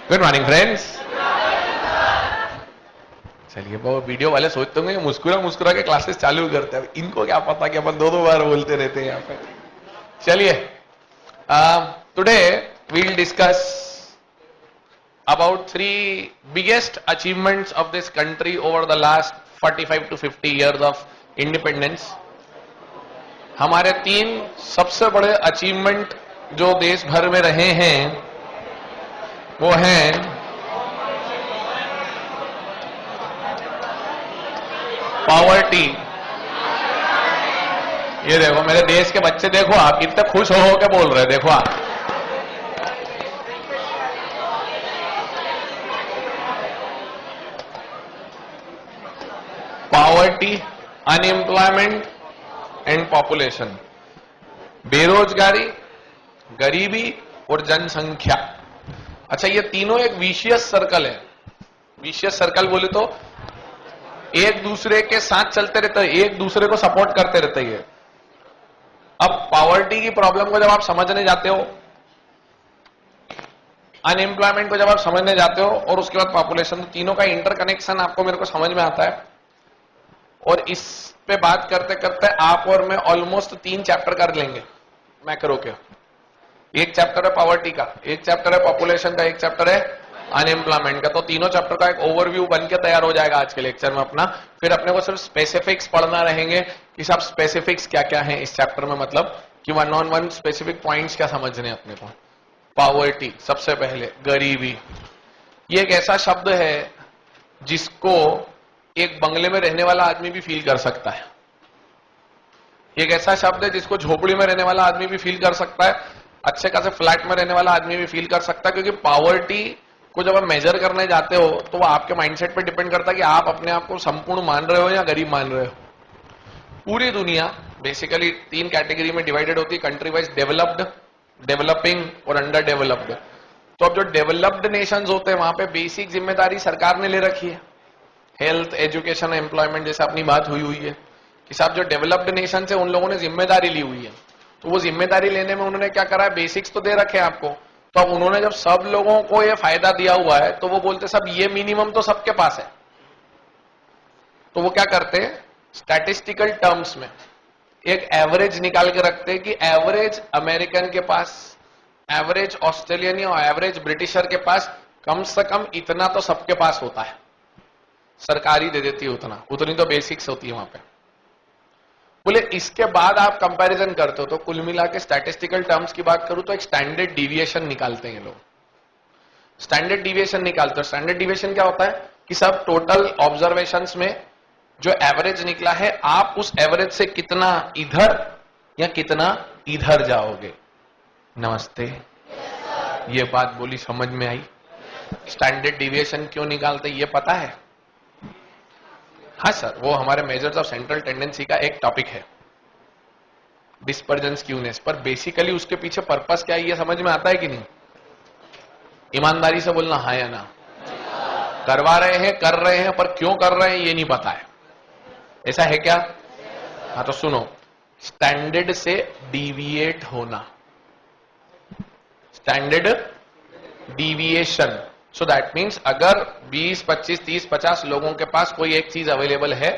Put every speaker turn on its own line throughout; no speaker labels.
Good morning friends. चलिए, वो video वाले सोचते होंगे मुस्कुरा मुस्कुरा के क्लासेस चालू करते हैं, इनको क्या पता कि अपन दो दो बार बोलते रहते हैं यहाँ पे। चलिए, today we'll discuss about three biggest achievements of this country over the last 45 to 50 years of independence। हमारे तीन सबसे बड़े अचीवमेंट जो देश भर में रहे हैं वो हैं पॉवर्टी। ये देखो मेरे देश के बच्चे, देखो आप कितने खुश हो के बोल रहे हैं, देखो आप। पॉवर्टी, अनएम्प्लॉयमेंट एंड पॉपुलेशन, बेरोजगारी, गरीबी और जनसंख्या। अच्छा, ये तीनों एक विशियस सर्कल है। विशियस सर्कल बोले तो एक दूसरे के साथ चलते रहते हैं, एक दूसरे को सपोर्ट करते रहते हैं। अब पॉवर्टी की प्रॉब्लम को जब आप समझने जाते हो, अनएम्प्लॉयमेंट को जब आप समझने जाते हो और उसके बाद पॉपुलेशन, तो तीनों का इंटरकनेक्शन आपको मेरे को समझ में आता है। और इस पे बात करते करते आप और मैं ऑलमोस्ट 3 चैप्टर कर लेंगे मैक्रो के। एक चैप्टर है पॉवर्टी का, एक चैप्टर है पॉपुलेशन का, एक चैप्टर है अनएम्प्लॉयमेंट का। तो तीनों चैप्टर का एक ओवरव्यू बन के तैयार हो जाएगा आज के लेक्चर में अपना। फिर अपने को सिर्फ स्पेसिफिक्स पढ़ना रहेंगे कि सब स्पेसिफिक्स क्या क्या है इस चैप्टर में, मतलब कि one on one specific points क्या समझने अपने को। पॉवर्टी, सबसे पहले गरीबी। ये एक ऐसा शब्द है जिसको एक बंगले में रहने वाला आदमी भी फील कर सकता है। एक ऐसा शब्द है जिसको झोपड़ी में रहने वाला आदमी भी फील कर सकता है, अच्छे खासे फ्लैट में रहने वाला आदमी भी फील कर सकता है। क्योंकि पॉवर्टी को जब आप मेजर करने जाते हो तो वो आपके माइंडसेट पे डिपेंड करता है कि आप अपने आप को संपूर्ण मान रहे हो या गरीब मान रहे हो। पूरी दुनिया बेसिकली 3 कैटेगरी में डिवाइडेड होती है, कंट्री वाइज: डेवलप्ड, डेवलपिंग और अंडर डेवलप्ड। तो अब जो डेवलप्ड नेशंस होते हैं वहां पे बेसिक जिम्मेदारी सरकार ने ले रखी है। हेल्थ, एजुकेशन, एम्प्लॉयमेंट जैसे अपनी बात हुई है कि साहब जो डेवलप्ड नेशन है उन लोगों ने जिम्मेदारी ली हुई है। तो वो जिम्मेदारी लेने में उन्होंने क्या करा है, बेसिक्स तो दे रखे हैं आपको। तो अब उन्होंने जब सब लोगों को ये फायदा दिया हुआ है तो वो बोलते सब ये मिनिमम तो सबके पास है। तो वो क्या करते हैं, स्टैटिस्टिकल टर्म्स में एक एवरेज निकाल के रखते हैं कि एवरेज अमेरिकन के पास, एवरेज ऑस्ट्रेलियन या एवरेज ब्रिटिशर के पास कम से कम इतना तो सबके पास होता है। सरकारी दे देती है उतनी तो बेसिक्स होती है वहां पे। बोले इसके बाद आप कंपैरिजन करते हो तो कुल मिला के स्टैटिस्टिकल टर्म्स की बात करूं तो एक स्टैंडर्ड डिविएशन निकालते हैं लोग। स्टैंडर्ड डिविएशन निकालते हो। स्टैंडर्ड डिविएशन क्या होता है कि सब टोटल ऑब्जर्वेशंस में जो एवरेज निकला है, आप उस एवरेज से कितना इधर या कितना इधर जाओगे। नमस्ते, ये बात बोली समझ में आई? स्टैंडर्ड डिविएशन क्यों निकालते ये पता है? हाँ सर, वो हमारे मेजर्स ऑफ सेंट्रल टेंडेंसी का एक टॉपिक है, डिस्पर्जन स्क्यूनेस। पर बेसिकली उसके पीछे पर्पस क्या है ये समझ में आता है कि नहीं? ईमानदारी से बोलना हाँ या ना। करवा रहे हैं, कर रहे हैं, पर क्यों कर रहे हैं ये नहीं पता है। ऐसा है क्या? हाँ तो सुनो, स्टैंडर्ड से डिविएट होना, standard deviation. So that means अगर 20, 25, 30, 50 लोगों के पास कोई एक चीज अवेलेबल है,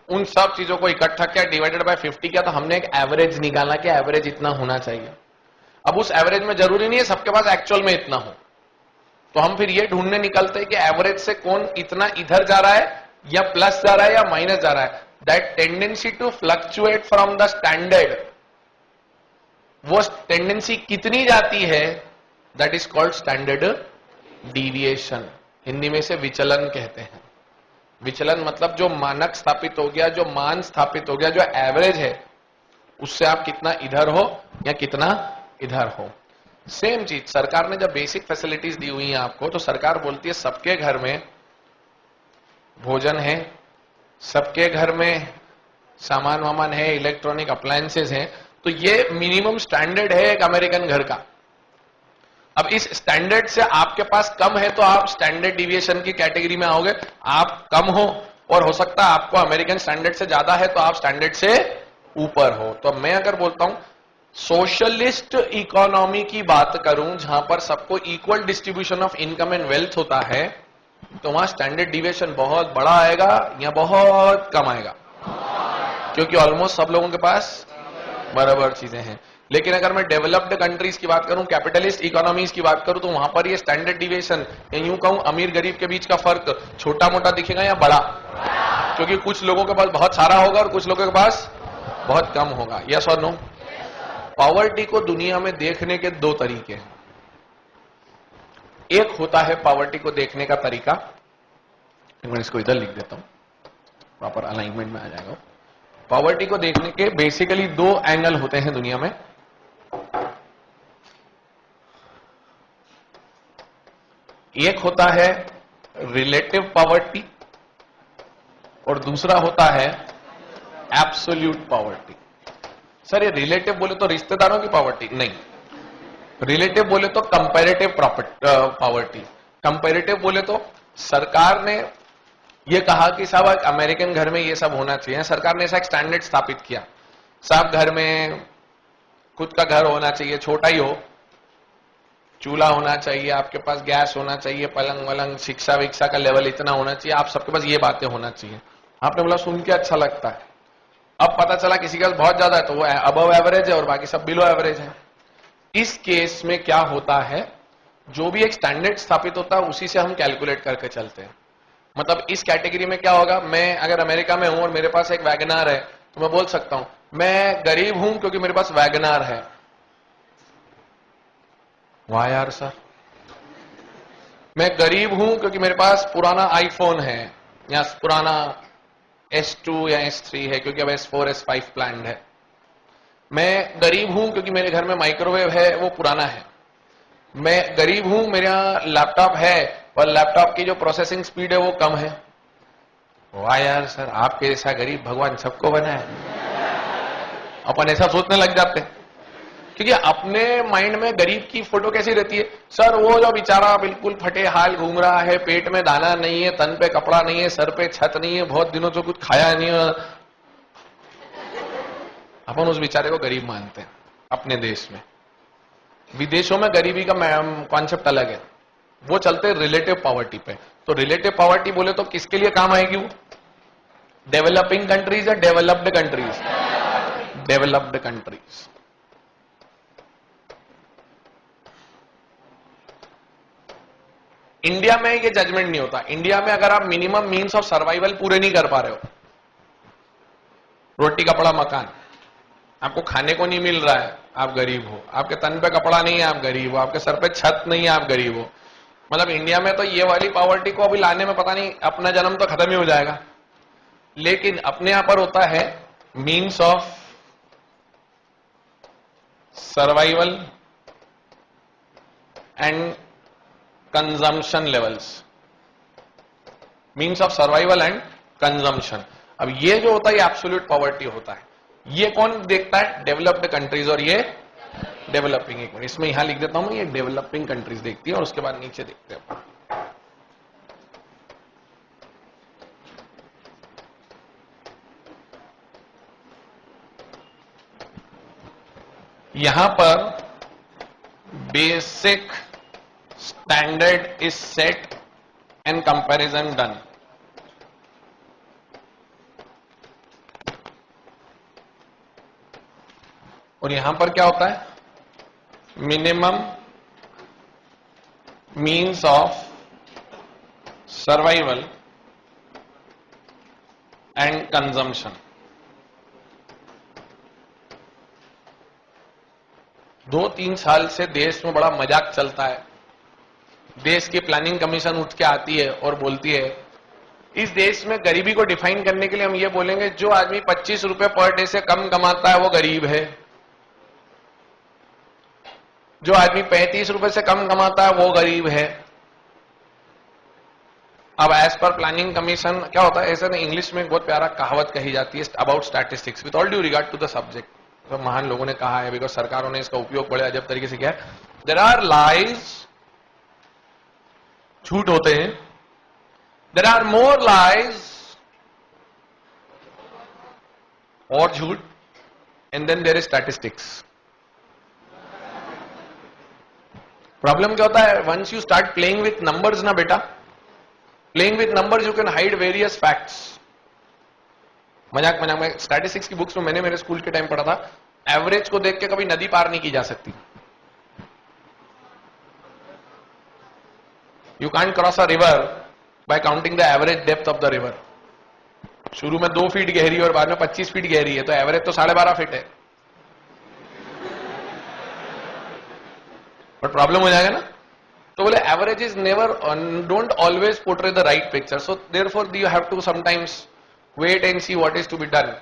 उन सब चीजों को इकट्ठा किया, डिवाइडेड बाय 50 किया, तो हमने एक एवरेज निकाला कि एवरेज इतना होना चाहिए। अब उस एवरेज में जरूरी नहीं है सबके पास एक्चुअल में इतना हो, तो हम फिर ये ढूंढने निकलते हैं कि एवरेज से कौन इतना इधर जा रहा है या प्लस जा रहा है या माइनस जा रहा है। That tendency to fluctuate from the standard, वो टेंडेंसी कितनी जाती है, that is called standard deviation. Hindi में से विचलन कहते हैं। विचलन मतलब जो मानक स्थापित हो गया, जो मान स्थापित हो गया, जो एवरेज है, उससे आप कितना इधर हो या कितना इधर हो। सेम चीज सरकार ने जब बेसिक फैसिलिटीज दी हुई है आपको, तो सरकार बोलती है सबके घर में भोजन है, सबके घर में सामान वामान है, इलेक्ट्रॉनिक अप्लायंसेस हैं। तो ये मिनिमम स्टैंडर्ड है एक अमेरिकन घर का। अब इस स्टैंडर्ड से आपके पास कम है तो आप स्टैंडर्ड डिविएशन की कैटेगरी में आओगे, आप कम हो, और हो सकता है आपको अमेरिकन स्टैंडर्ड से ज्यादा है तो आप स्टैंडर्ड से ऊपर हो। तो मैं अगर बोलता हूं सोशलिस्ट इकोनॉमी की बात करूं जहां पर सबको equal distribution of income and wealth होता है, तो वहां स्टैंडर्ड डिविएशन बहुत बड़ा आएगा या बहुत कम आएगा? क्योंकि ऑलमोस्ट सब लोगों के पास बराबर चीजें हैं। लेकिन अगर मैं डेवलप्ड कंट्रीज की बात करूं, कैपिटलिस्ट इकोनॉमीज की बात करूं, तो वहां पर ये स्टैंडर्ड डिविएशन या यूं कहूं अमीर गरीब के बीच का फर्क छोटा मोटा दिखेगा या बड़ा? क्योंकि कुछ लोगों के पास बहुत सारा होगा और कुछ लोगों के पास बहुत कम होगा। यस और नो? पॉवर्टी को दुनिया में देखने के दो तरीके हैं। एक होता है पॉवर्टी को देखने का तरीका, मैं इसको इधर लिख देता हूं, प्रॉपर अलाइनमेंट में आ जाएगा। पॉवर्टी को देखने के बेसिकली दो एंगल होते हैं दुनिया में। एक होता है रिलेटिव पॉवर्टी और दूसरा होता है एब्सोल्यूट पॉवर्टी। सर ये रिलेटिव बोले तो रिश्तेदारों की पॉवर्टी नहीं, रिलेटिव बोले तो कंपैरेटिव पॉवर्टी। कंपैरेटिव बोले तो सरकार ने ये कहा कि साहब अमेरिकन घर में ये सब होना चाहिए, सरकार ने ऐसा एक स्टैंडर्ड स्थापित किया, साहब घर में खुद का घर होना चाहिए, छोटा ही हो, चूल्हा होना चाहिए, आपके पास गैस होना चाहिए, पलंग वलंग, शिक्षा विक्षा का लेवल इतना होना चाहिए, आप सबके पास ये बातें होना चाहिए। आपने बोला सुन के अच्छा लगता है। अब पता चला किसी के पास बहुत ज्यादा है तो वो अबव एवरेज है और बाकी सब बिलो एवरेज है। इस केस में क्या होता है, जो भी एक स्टैंडर्ड स्थापित होता है उसी से हम कैलकुलेट करके चलते हैं। मतलब इस कैटेगरी में क्या होगा, मैं अगर अमेरिका में हूं और मेरे पास एक वैगनार है तो मैं बोल सकता हूं मैं गरीब हूं क्योंकि मेरे पास वैगनार है। वाह यार सर, मैं गरीब हूं क्योंकि मेरे पास पुराना आईफोन है या पुराना S2 या S3 है क्योंकि अब S4 S5 प्लान है। मैं गरीब हूं क्योंकि मेरे घर में माइक्रोवेव है, वो पुराना है। मैं गरीब हूं, मेरा लैपटॉप है और लैपटॉप की जो प्रोसेसिंग स्पीड है वो कम है। वाह यार सर, आपके जैसा गरीब भगवान सबको बनाए। अपन ऐसा सोचने लग जाते हैं क्योंकि अपने माइंड में गरीब की फोटो कैसी रहती है, सर वो जो बेचारा बिल्कुल फटे हाल घूम रहा है, पेट में दाना नहीं है, तन पे कपड़ा नहीं है, सर पे छत नहीं है, बहुत दिनों से कुछ खाया नहीं है, अपन उस बेचारे को गरीब मानते हैं अपने देश में। विदेशों में गरीबी का कॉन्सेप्ट अलग है, वो चलते हैं रिलेटिव पॉवर्टी पे। तो रिलेटिव पॉवर्टी बोले तो किसके लिए काम आएगी वो? डेवलपिंग कंट्रीज या developed countries? Developed countries. India में ये जजमेंट नहीं होता। इंडिया में अगर आप मिनिमम मीन्स ऑफ सर्वाइवल पूरे नहीं कर पा रहे हो, रोटी कपड़ा मकान, आपको खाने को नहीं मिल रहा है, आप गरीब हो। आपके तन पे कपड़ा नहीं है, आप गरीब हो। आपके सर पे छत नहीं है, आप गरीब हो। मतलब इंडिया में तो ये वाली पॉवर्टी को अभी लाने में पता नहीं अपना जन्म तो खत्म ही हो जाएगा। लेकिन अपने यहां पर होता है means of survival and consumption levels, means of survival and consumption. अब ये जो होता है ये एब्सोल्यूट पॉवर्टी होता है। ये कौन देखता है? डेवलप्ड कंट्रीज और ये डेवलपिंग। एक मिनट इसमें यहां लिख देता हूं मैं, ये डेवलपिंग कंट्रीज देखती है और उसके बाद नीचे देखते हैं। यहां पर basic standard is set and comparison done. और यहां पर क्या होता है? Minimum means of survival and consumption. 2-3 साल से देश में बड़ा मजाक चलता है। देश की प्लानिंग कमीशन उठ के आती है और बोलती है इस देश में गरीबी को डिफाइन करने के लिए हम ये बोलेंगे जो आदमी 25 रुपए पर डे से कम कमाता है वो गरीब है, जो आदमी 35 रुपए से कम कमाता है वो गरीब है। अब एज पर प्लानिंग कमीशन क्या होता है, ऐसे ना इंग्लिश में बहुत प्यारा कहावत कही जाती है about statistics, with all due regard to the subject. तो महान लोगों ने कहा है, बिकॉज सरकारों ने इसका उपयोग बड़े अजब तरीके से किया है। देयर आर लाइज, झूठ होते हैं, देयर आर मोर लाइज और झूठ, and then there is statistics. Problem क्या होता है, once you start playing with numbers ना बेटा, playing with numbers you can hide various facts. मजाक मजाक में स्टैटिस्टिक्स की बुक्स में मैंने मेरे स्कूल के टाइम पढ़ा था, एवरेज को देख के कभी नदी पार नहीं की जा सकती। You can't cross a river bye counting the average depth of the river. शुरू में 2 फीट गहरी और बाद में 25 फीट गहरी है, तो एवरेज तो 12.5 फीट है, बट प्रॉब्लम हो जाएगा ना। तो बोले average is never, don't always portray the right picture, so therefore you have to sometimes wait and see what is to be done.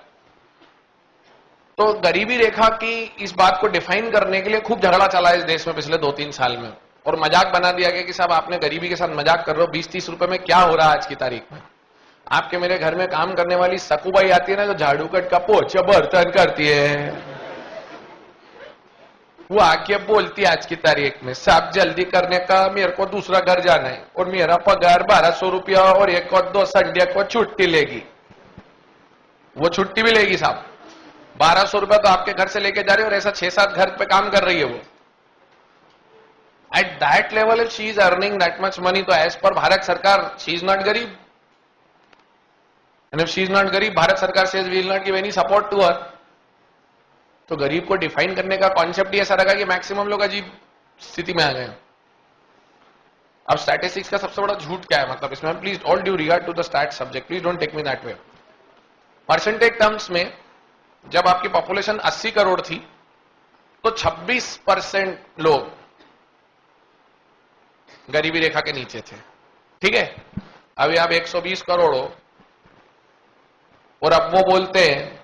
तो गरीबी रेखा की इस बात को डिफाइन करने के लिए खूब झगड़ा चला इस देश में पिछले 2-3 साल में, और मजाक बना दिया गया कि साहब आपने गरीबी के साथ मजाक कर रहे हो, 20-30 रुपए में क्या हो रहा है आज की तारीख में। आपके मेरे घर में काम करने वाली सकुबाई आती है ना, जो झाड़ू कट का पोछा बर्तन करती है, वो आके बोलती है आज की तारीख में साहब जल्दी करने का, मेरे को दूसरा घर जाना है और मेरा पगार 1200 रुपया और 1 और 2 संडे को छुट्टी लेगी। वो छुट्टी भी लेगी साहब, 1200 रुपया तो आपके घर से लेके जा रही है और ऐसा 6-7 घर पे काम कर रही है वो। At that level if she is earning that much money, तो एज पर भारत सरकार शी इज नॉट गरीब, and if she is not गरीब, भारत सरकार says we will not give any support to her. तो गरीब को डिफाइन करने का कॉन्सेप्ट ही ऐसा लगा कि मैक्सिमम लोग अजीब स्थिति में आ गए। अब स्टैटिस्टिक्स का सबसे बड़ा झूठ क्या है, मतलब इसमें please all due regard to the stat subject, please don't take me that way. Percentage terms में जब आपकी पॉपुलेशन 80 करोड़ थी तो 26% लोग गरीबी रेखा के नीचे थे, ठीक है। अभी आप 120 करोड़ हो और अब वो बोलते हैं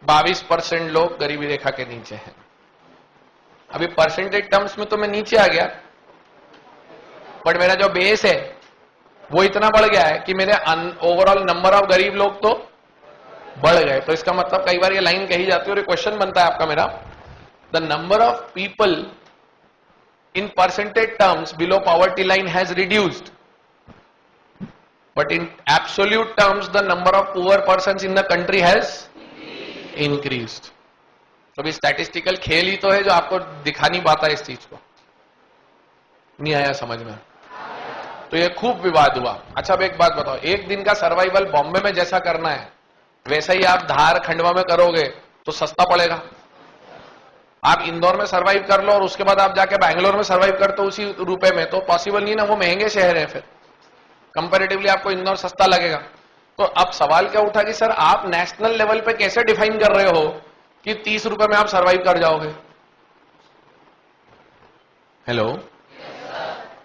22% लोग गरीबी रेखा के नीचे हैं। अभी परसेंटेज टर्म्स में तो मैं नीचे आ गया, बट मेरा जो बेस है वो इतना बढ़ गया है कि मेरे ओवरऑल नंबर ऑफ गरीब लोग तो बढ़ गए। तो इसका मतलब कई बार ये लाइन कही जाती है और ये क्वेश्चन बनता है आपका मेरा, the number of people in percentage terms below poverty line has reduced, but in absolute terms the number of poor persons in the country has increased. तो भी स्टैटिस्टिकल खेल ही तो है जो आपको दिखा नहीं पाता इस चीज को। नहीं आया समझ में? तो ये खूब विवाद हुआ। अच्छा अब एक बात बताओ, एक दिन का सर्वाइवल बॉम्बे में जैसा करना है वैसा ही आप धार खंडवा में करोगे तो सस्ता पड़ेगा। आप इंदौर में सर्वाइव कर लो और उसके बाद आप जाके बैंगलोर में सर्वाइव करते हो उसी रुपए में, तो पॉसिबल नहीं ना, वो महंगे शहर है, फिर कंपैरेटिवली आपको इंदौर सस्ता लगेगा। तो अब सवाल क्या उठा कि सर आप नेशनल लेवल पे कैसे डिफाइन कर रहे हो कि 30 रुपए में आप सर्वाइव कर जाओगे? हेलो,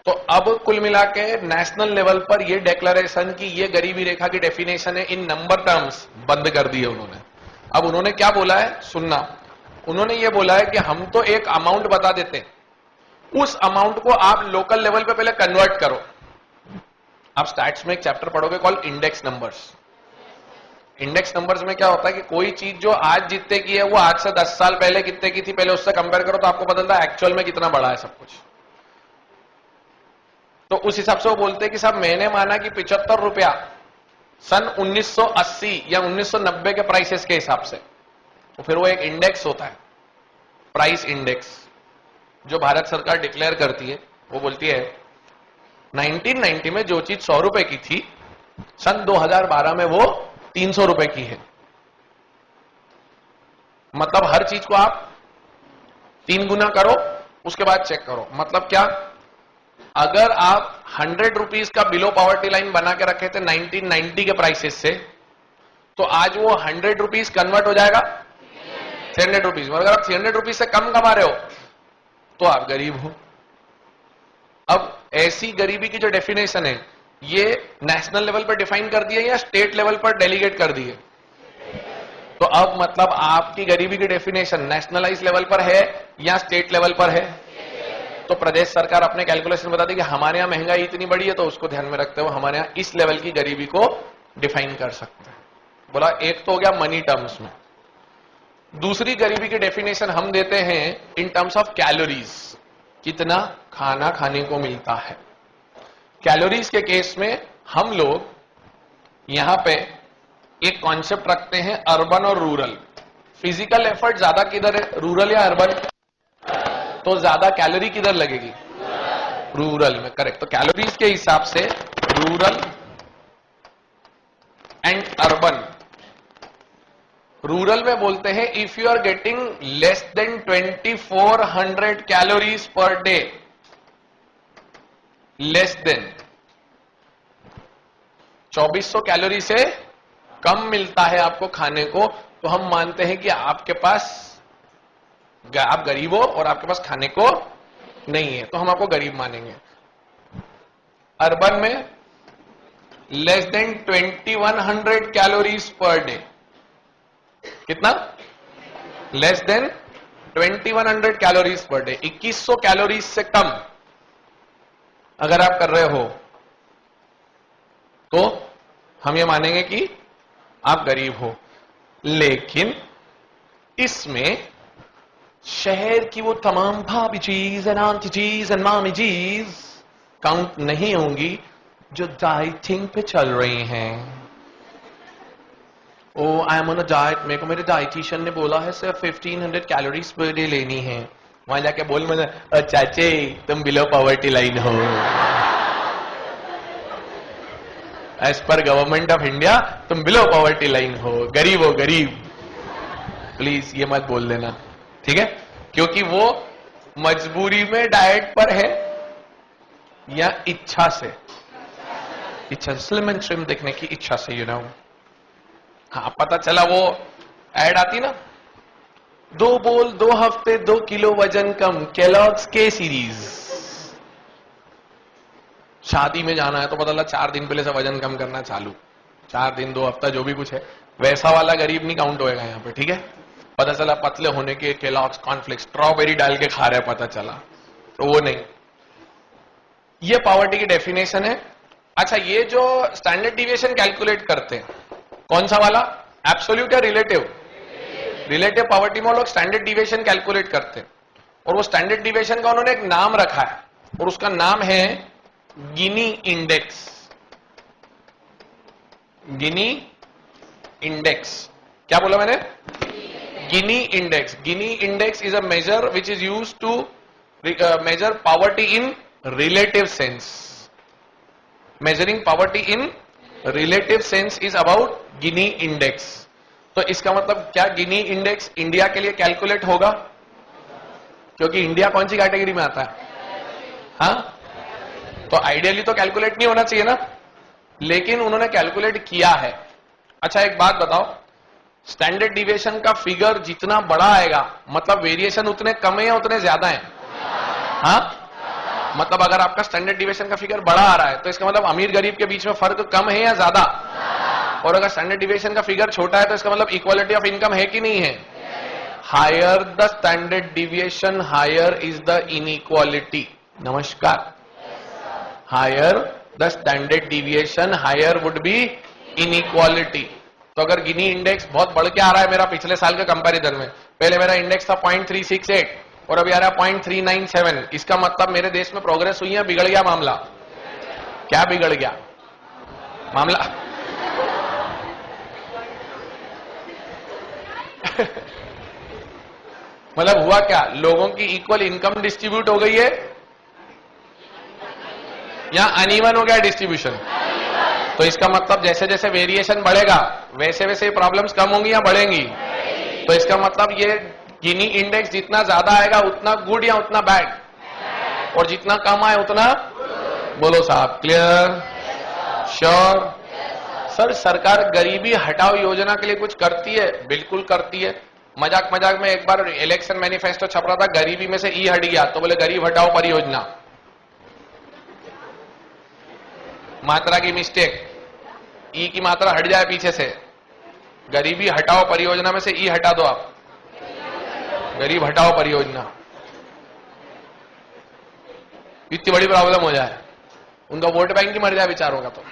तो अब कुल मिला के नेशनल लेवल पर ये डेक्लेरेशन की ये गरीबी रेखा की डेफिनेशन है इन नंबर टर्म्स बंद कर दी है उन्होंने। अब उन्होंने क्या बोला है सुनना, उन्होंने ये बोला है कि हम तो एक अमाउंट बता देते हैं, उस अमाउंट को आप लोकल लेवल पे पहले कन्वर्ट करो। आप स्टैट्स में एक चैप्टर पढ़ोगे called index numbers. Index numbers में क्या होता है कि कोई चीज जो आज जितने की है वो आज से 10 साल पहले कितने की थी, पहले उससे कंपेयर करो तो आपको पता चलता है एक्चुअल में कितना बढ़ा है सब कुछ। तो उस हिसाब से वो बोलते हैं कि साहब मैंने माना कि 75 रुपया सन 1980 या 1990 के प्राइसेस के हिसाब से, तो फिर वो एक इंडेक्स होता है, प्राइस इंडेक्स, जो भारत सरकार डिक्लेयर करती है। वो बोलती है 1990 में जो चीज 100 रुपए की थी सन 2012 में वो 300 रुपए की है। मतलब हर चीज को आप 3 गुना करो उसके बाद चेक करो। मतलब क्या, अगर आप 100 रुपीज का बिलो पॉवर्टी लाइन बना के रखे थे 1990 के प्राइसेस से, तो आज वो 100 रुपीज कन्वर्ट हो जाएगा 300 रुपीज। अगर आप 300 रुपीज से कम कमा रहे हो तो आप गरीब हो। अब ऐसी गरीबी की जो डेफिनेशन है ये नेशनल लेवल पर डिफाइन कर दी है या स्टेट लेवल पर डेलीगेट कर दी है? तो अब मतलब आपकी गरीबी की डेफिनेशन नेशनलाइज लेवल पर है या स्टेट लेवल पर है? तो प्रदेश सरकार अपने कैलकुलेशन बता दी कि हमारे यहां महंगाई इतनी बड़ी है तो उसको ध्यान में रखते हुए हमारे यहां इस लेवल की गरीबी को डिफाइन कर सकते हैं। बोला एक तो हो गया मनी टर्म्स में। दूसरी गरीबी की डेफिनेशन हम देते हैं इन टर्म्स ऑफ कैलोरीज, कितना खाना खाने को मिलता है। कैलोरीज के केस में हम लोग यहां पे एक कॉन्सेप्ट रखते हैं अर्बन और रूरल। फिजिकल एफर्ट ज्यादा किधर है, रूरल या अर्बन? तो ज्यादा कैलोरी किधर लगेगी? रूरल में, करेक्ट। तो कैलोरीज के हिसाब से रूरल एंड अर्बन। रूरल में बोलते हैं if you are getting less than 2400 calories per day, less than 2400 calorie से कम मिलता है आपको खाने को, तो हम मानते हैं कि आपके पास, आप गरीब हो और आपके पास खाने को नहीं है, तो हम आपको गरीब मानेंगे। अर्बन में less than 2100 calories per day, कितना? Less than 2100 calories per day, 2100 calories से कम अगर आप कर रहे हो तो हम ये मानेंगे कि आप गरीब हो। लेकिन इसमें शहर की वो तमाम भाभी Gs and aunty Gs and मामी जीज काउंट नहीं होंगी जो डाइटिंग पे चल रही हैं। Oh I am on a diet, मेरे को मेरे डाइटिशियन ने बोला है सिर्फ 1500 कैलोरीज पर डे लेनी है। वहां जाके बोल मैंने, चाचे तुम बिलो पॉवर्टी लाइन हो, as per government of India तुम बिलो पॉवर्टी लाइन हो, गरीब हो गरीब। प्लीज ये मत बोल देना, ठीक है? क्योंकि वो मजबूरी में डाइट पर है या इच्छा से, इच्छा स्लिम एंड ट्रिम देखने की इच्छा से, यू नो। हाँ, पता चला वो ऐड आती ना, 2 बोल 2 हफ्ते 2 किलो वजन कम, केलॉग्स के सीरीज। शादी में जाना है तो पता चला 4 दिन पहले से वजन कम करना चालू, 4 दिन 2 हफ्ता जो भी कुछ है, वैसा वाला गरीब नहीं काउंट होएगा यहाँ पे, ठीक है? पता चला पतले होने के केलॉग्स कॉर्नफ्लेक्स स्ट्रॉबेरी डाल के खा रहे, पता चला, तो वो नहीं। ये पॉवर्टी की डेफिनेशन है। अच्छा, ये जो स्टैंडर्ड डिविएशन कैलकुलेट करते हैं, कौन सा वाला, एब्सोल्यूट या रिलेटिव? रिलेटिव पॉवर्टी में लोग स्टैंडर्ड डिविएशन कैलकुलेट करते हैं, और वो स्टैंडर्ड डिविएशन का उन्होंने एक नाम रखा है, और उसका नाम है गिनी इंडेक्स। गिनी इंडेक्स, क्या बोला मैंने? Gini index. Gini index is a measure which is used to measure poverty in relative sense. Measuring poverty in relative sense is about Gini index. तो इसका मतलब क्या, गिनी इंडेक्स इंडिया के लिए calculate होगा? क्योंकि इंडिया कौन सी कैटेगरी में आता है? हाँ, तो आइडियली तो कैलकुलेट नहीं होना चाहिए ना, लेकिन उन्होंने कैलकुलेट किया है। अच्छा, एक बात बताओ, स्टैंडर्ड डिविएशन का फिगर जितना बड़ा आएगा, मतलब वेरिएशन उतने कम है या उतने ज्यादा है? हाँ, मतलब अगर आपका स्टैंडर्ड डिविएशन का फिगर बड़ा आ रहा है तो इसका मतलब अमीर गरीब के बीच में फर्क कम है या ज्यादा? और अगर स्टैंडर्ड डिविएशन का फिगर छोटा है तो इसका मतलब इक्वालिटी ऑफ इनकम है कि नहीं है? Higher the standard deviation higher is the inequality. नमस्कार। Higher the standard deviation higher would be inequality. तो अगर गिनी इंडेक्स बहुत बढ़ के आ रहा है मेरा पिछले साल के कंपैरिजन में, पहले मेरा इंडेक्स था 0.368 और अभी आ रहा है 0.397, इसका मतलब मेरे देश में प्रोग्रेस हुई है, बिगड़ गया मामला? क्या बिगड़ गया मामला? मतलब हुआ क्या, लोगों की इक्वल इनकम डिस्ट्रीब्यूट हो गई है या अनइवन हो गया डिस्ट्रीब्यूशन? तो इसका मतलब जैसे जैसे वेरिएशन बढ़ेगा वैसे वैसे प्रॉब्लम्स कम होंगी या बढ़ेंगी? तो इसका मतलब ये गिनी इंडेक्स जितना ज्यादा आएगा उतना गुड या उतना बैड, और जितना कम आए उतना, बोलो साहब, क्लियर? श्योर? सर, सरकार गरीबी हटाओ योजना के लिए कुछ करती है? बिल्कुल करती है। मजाक मजाक में एक बार इलेक्शन मैनिफेस्टो छप रहा था, गरीबी में से ई हट गया, तो बोले गरीब हटाओ परियोजना। मात्रा की मिस्टेक, ई की मात्रा हट जाए पीछे से, गरीबी हटाओ परियोजना में से ई हटा दो आप, गरीब हटाओ परियोजना। इतनी बड़ी प्रॉब्लम हो जाए, उनका वोट बैंक ही मर जाए बेचारों का। तो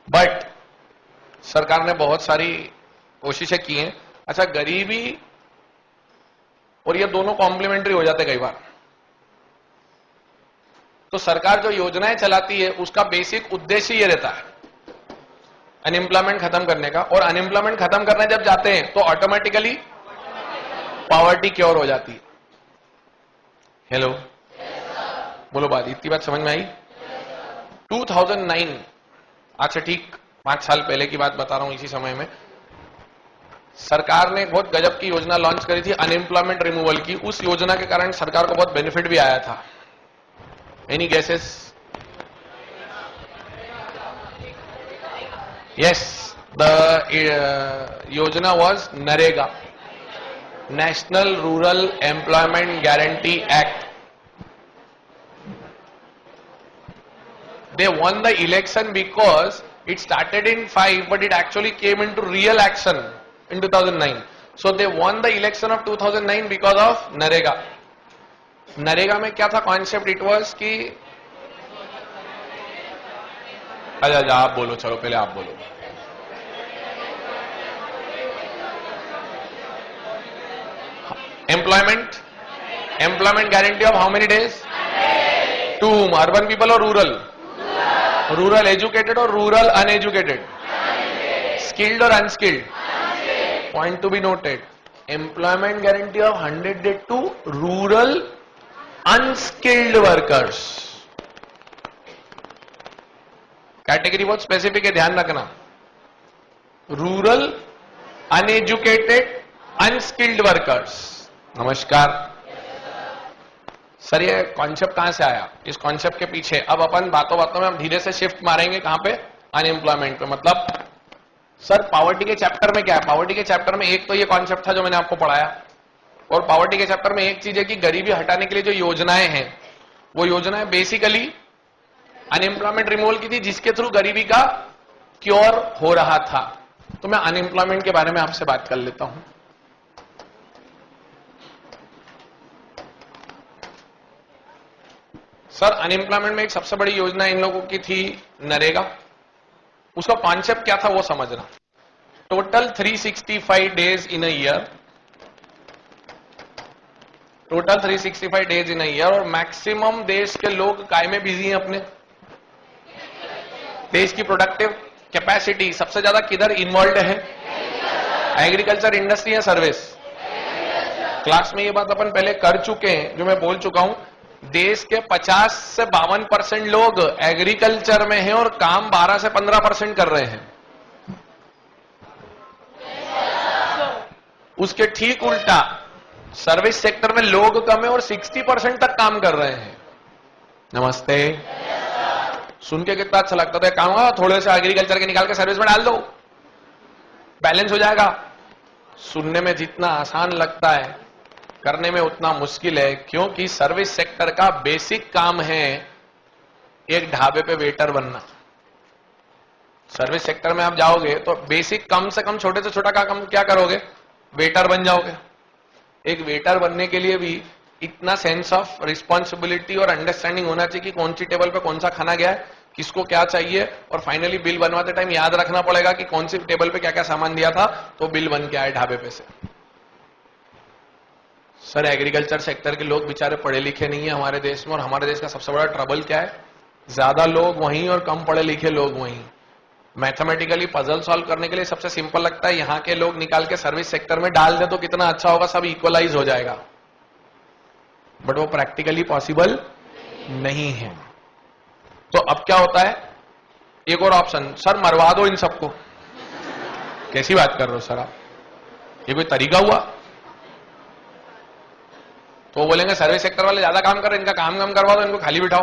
बट सरकार ने बहुत सारी कोशिशें की हैं। अच्छा, गरीबी और ये दोनों कॉम्प्लीमेंट्री हो जाते कई बार। तो सरकार जो योजनाएं चलाती है उसका बेसिक उद्देश्य ये रहता है अनएम्प्लॉयमेंट खत्म करने का, और अनएम्प्लॉयमेंट खत्म करने जब जाते हैं तो ऑटोमेटिकली पॉवर्टी क्योर हो जाती है। हेलो, बोलो बात, इतनी बात समझ में आई? 2009, अच्छा ठीक 5 साल पहले की बात बता रहा हूं, इसी समय में सरकार ने एक बहुत गजब की योजना लॉन्च करी थी अनएम्प्लॉयमेंट रिमूवल की। उस योजना के कारण सरकार को बहुत बेनिफिट भी आया था। Any guesses? यस, द योजना was NREGA, national rural employment guarantee act. They won the election because it started in 5, but it actually came into real action in 2009. So they won the election of 2009 because of NREGA. NREGA में क्या था concept? It was कि अच्छा आप बोलो, चलो पहले आप बोलो। Employment guarantee of how many days? 2 urban people और रूरल? रूरल एजुकेटेड और रूरल अनएजुकेटेड? स्किल्ड और unskilled? Point to be noted, employment guarantee of 100 day to rural unskilled workers. Category बहुत स्पेसिफिक है, ध्यान रखना। Rural uneducated unskilled workers. नमस्कार sir, ये concept कहां से आया? इस कॉन्सेप्ट के पीछे अब अपन बातों बातों में हम धीरे से शिफ्ट मारेंगे कहां पे? अनएम्प्लॉयमेंट पे। मतलब सर पॉवर्टी के चैप्टर में क्या है? पॉवर्टी के चैप्टर में एक तो ये कॉन्सेप्ट था जो मैंने आपको पढ़ाया, और पॉवर्टी के चैप्टर में एक चीज है कि गरीबी हटाने के लिए जो योजनाएं हैं, वो योजनाएं बेसिकली अनएम्प्लॉयमेंट रिमूवल की थी, जिसके थ्रू गरीबी का क्योर हो रहा था। तो मैं अनएम्प्लॉयमेंट के बारे में आपसे बात कर लेता हूं। सर अनएम्प्लॉयमेंट में एक सबसे बड़ी योजना इन लोगों की थी नरेगा। उसका कॉन्सेप्ट क्या था वो समझना। Total 365 days in a year, total 365 days in a year, और मैक्सिमम देश के लोग काय में बिजी हैं अपने? देश की प्रोडक्टिव कैपेसिटी सबसे ज्यादा किधर इन्वॉल्व है? एग्रीकल्चर, इंडस्ट्री या सर्विस? क्लास में ये बात अपन पहले कर चुके हैं, जो मैं बोल चुका हूं। देश के 50 से 52% लोग एग्रीकल्चर में हैं और काम 12 से 15% कर रहे हैं। उसके ठीक उल्टा सर्विस सेक्टर में लोग कम है और 60% तक काम कर रहे हैं। नमस्ते। सुन के कितना अच्छा लगता था, काम हुआ थोड़े से एग्रीकल्चर के निकाल के सर्विस में डाल दो, बैलेंस हो जाएगा। सुनने में जितना आसान लगता है, करने में उतना मुश्किल है, क्योंकि सर्विस सेक्टर का बेसिक काम है एक ढाबे पे वेटर बनना। सर्विस सेक्टर में आप जाओगे तो बेसिक कम से कम छोटे से छोटा काम क्या करोगे? वेटर बन जाओगे। एक वेटर बनने के लिए भी इतना सेंस ऑफ रिस्पॉन्सिबिलिटी और अंडरस्टैंडिंग होना चाहिए कि कौन सी टेबल पे कौन सा खाना गया है, किसको क्या चाहिए, और फाइनली बिल बनवाते टाइम याद रखना पड़ेगा कि कौन सी टेबल पे क्या क्या सामान दिया था, तो बिल बन के आए ढाबे पे से। सर एग्रीकल्चर सेक्टर के लोग बेचारे पढ़े लिखे नहीं है हमारे देश में, और हमारे देश का सबसे बड़ा ट्रबल क्या है? ज्यादा लोग वहीं और कम पढ़े लिखे लोग वहीं। मैथमेटिकली पजल सॉल्व करने के लिए सबसे सिंपल लगता है यहां के लोग निकाल के सर्विस सेक्टर में डाल दे तो कितना अच्छा होगा, सब इक्वलाइज हो जाएगा, बट वो प्रैक्टिकली पॉसिबल नहीं है। तो अब क्या होता है? एक और ऑप्शन, सर मरवा दो इन सबको। कैसी बात कर रहे हो सर आप? ये कोई तरीका हुआ? तो वो बोलेंगे सर्विस सेक्टर वाले ज्यादा काम कर रहे हैं, इनका काम कम करवा दो, इनको खाली बिठाओ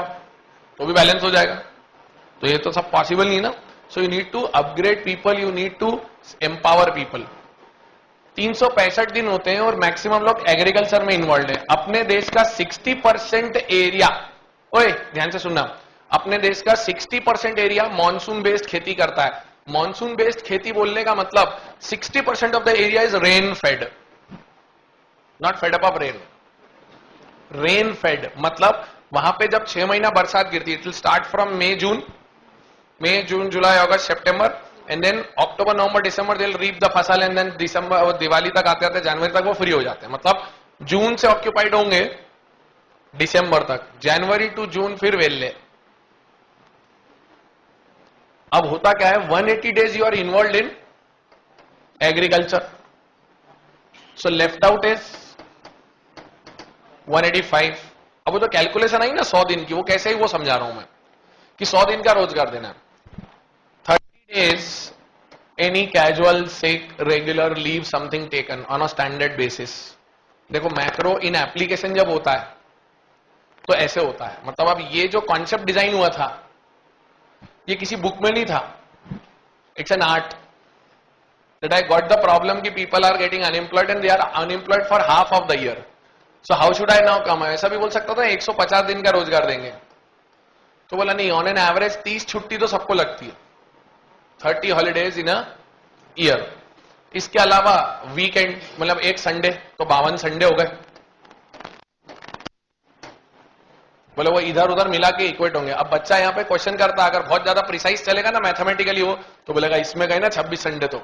तो भी बैलेंस हो जाएगा। तो ये तो सब पॉसिबल नहीं ना। So you need to upgrade people, you need to empower people. 365 दिन होते हैं और मैक्सिमम लोग एग्रीकल्चर में इन्वॉल्व है। अपने देश का 60% एरिया, ओए ध्यान से सुनना, अपने देश का 60% एरिया मॉनसून बेस्ड खेती करता है। मॉनसून बेस्ड खेती बोलने का मतलब 60% of the area is rain fed, not fed up of rain, rain fed. मतलब वहां पे जब 6 महीना बरसात गिरती है, it will start from May June July August September, and then October November December they will reap the fasal, and then December Diwali तक आते आते जनवरी तक वो फ्री हो जाते हैं। मतलब जून से ऑक्यूपाइड होंगे दिसंबर तक, जनवरी टू जून फिर वेल्ले। अब होता क्या है, 180 days you are involve in agriculture, so left out is 185, अब वो जो कैलकुलेशन आई ना 100 दिन की, वो कैसे ही वो समझा रहा हूं मैं कि 100 दिन का रोजगार देना है. 30 days any casual sick regular leave something taken on a standard basis. देखो मैक्रो इन एप्लीकेशन जब होता है तो ऐसे होता है. मतलब अब ये जो कॉन्सेप्ट डिजाइन हुआ था ये किसी बुक में नहीं था. It's an art that I got the problem कि people are getting unemployed and they are unemployed for half of the year. So how should I now come? ऐसा भी बोल सकता था 150 दिन का रोजगार देंगे. तो बोला नहीं, ऑन एन एवरेज 30 छुट्टी तो सबको लगती है, 30 हॉलीडेज इन अ ईयर. इसके अलावा वीकेंड मतलब एक संडे, तो 52 संडे हो गए. बोले वो इधर उधर मिला के इक्वेट होंगे. अब बच्चा यहां पे क्वेश्चन करता, अगर बहुत ज्यादा प्रिसाइज चलेगा ना मैथमेटिकली वो, तो बोलेगा इसमें गए ना 26 संडे. तो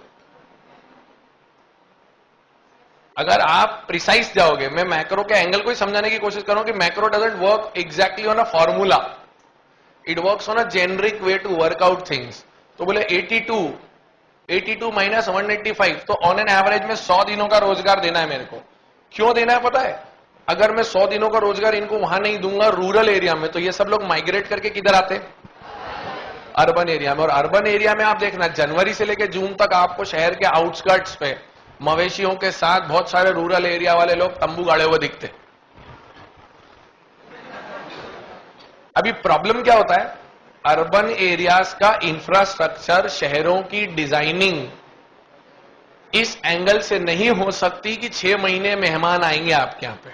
अगर आप प्रिसाइज जाओगे, मैं मैक्रो के एंगल को ही समझाने की कोशिश करूं कि macro doesn't work exactly on a formula, it works on a generic way to work out things. तो बोले 82 माइनस 185, तो ऑन एन एवरेज में 100 दिनों का रोजगार देना है मेरे को. क्यों देना है पता है? अगर मैं 100 दिनों का रोजगार इनको वहां नहीं दूंगा रूरल एरिया में, तो ये सब लोग माइग्रेट करके किधर आते? अर्बन एरिया में. और अर्बन एरिया में आप देखना जनवरी से लेकर जून तक आपको शहर के आउटस्कर्ट्स पे मवेशियों के साथ बहुत सारे रूरल एरिया वाले लोग तंबू गाड़े हुए दिखते. अभी प्रॉब्लम क्या होता है, अर्बन एरियाज का इंफ्रास्ट्रक्चर, शहरों की डिजाइनिंग इस एंगल से नहीं हो सकती कि 6 महीने मेहमान आएंगे आपके यहां पे.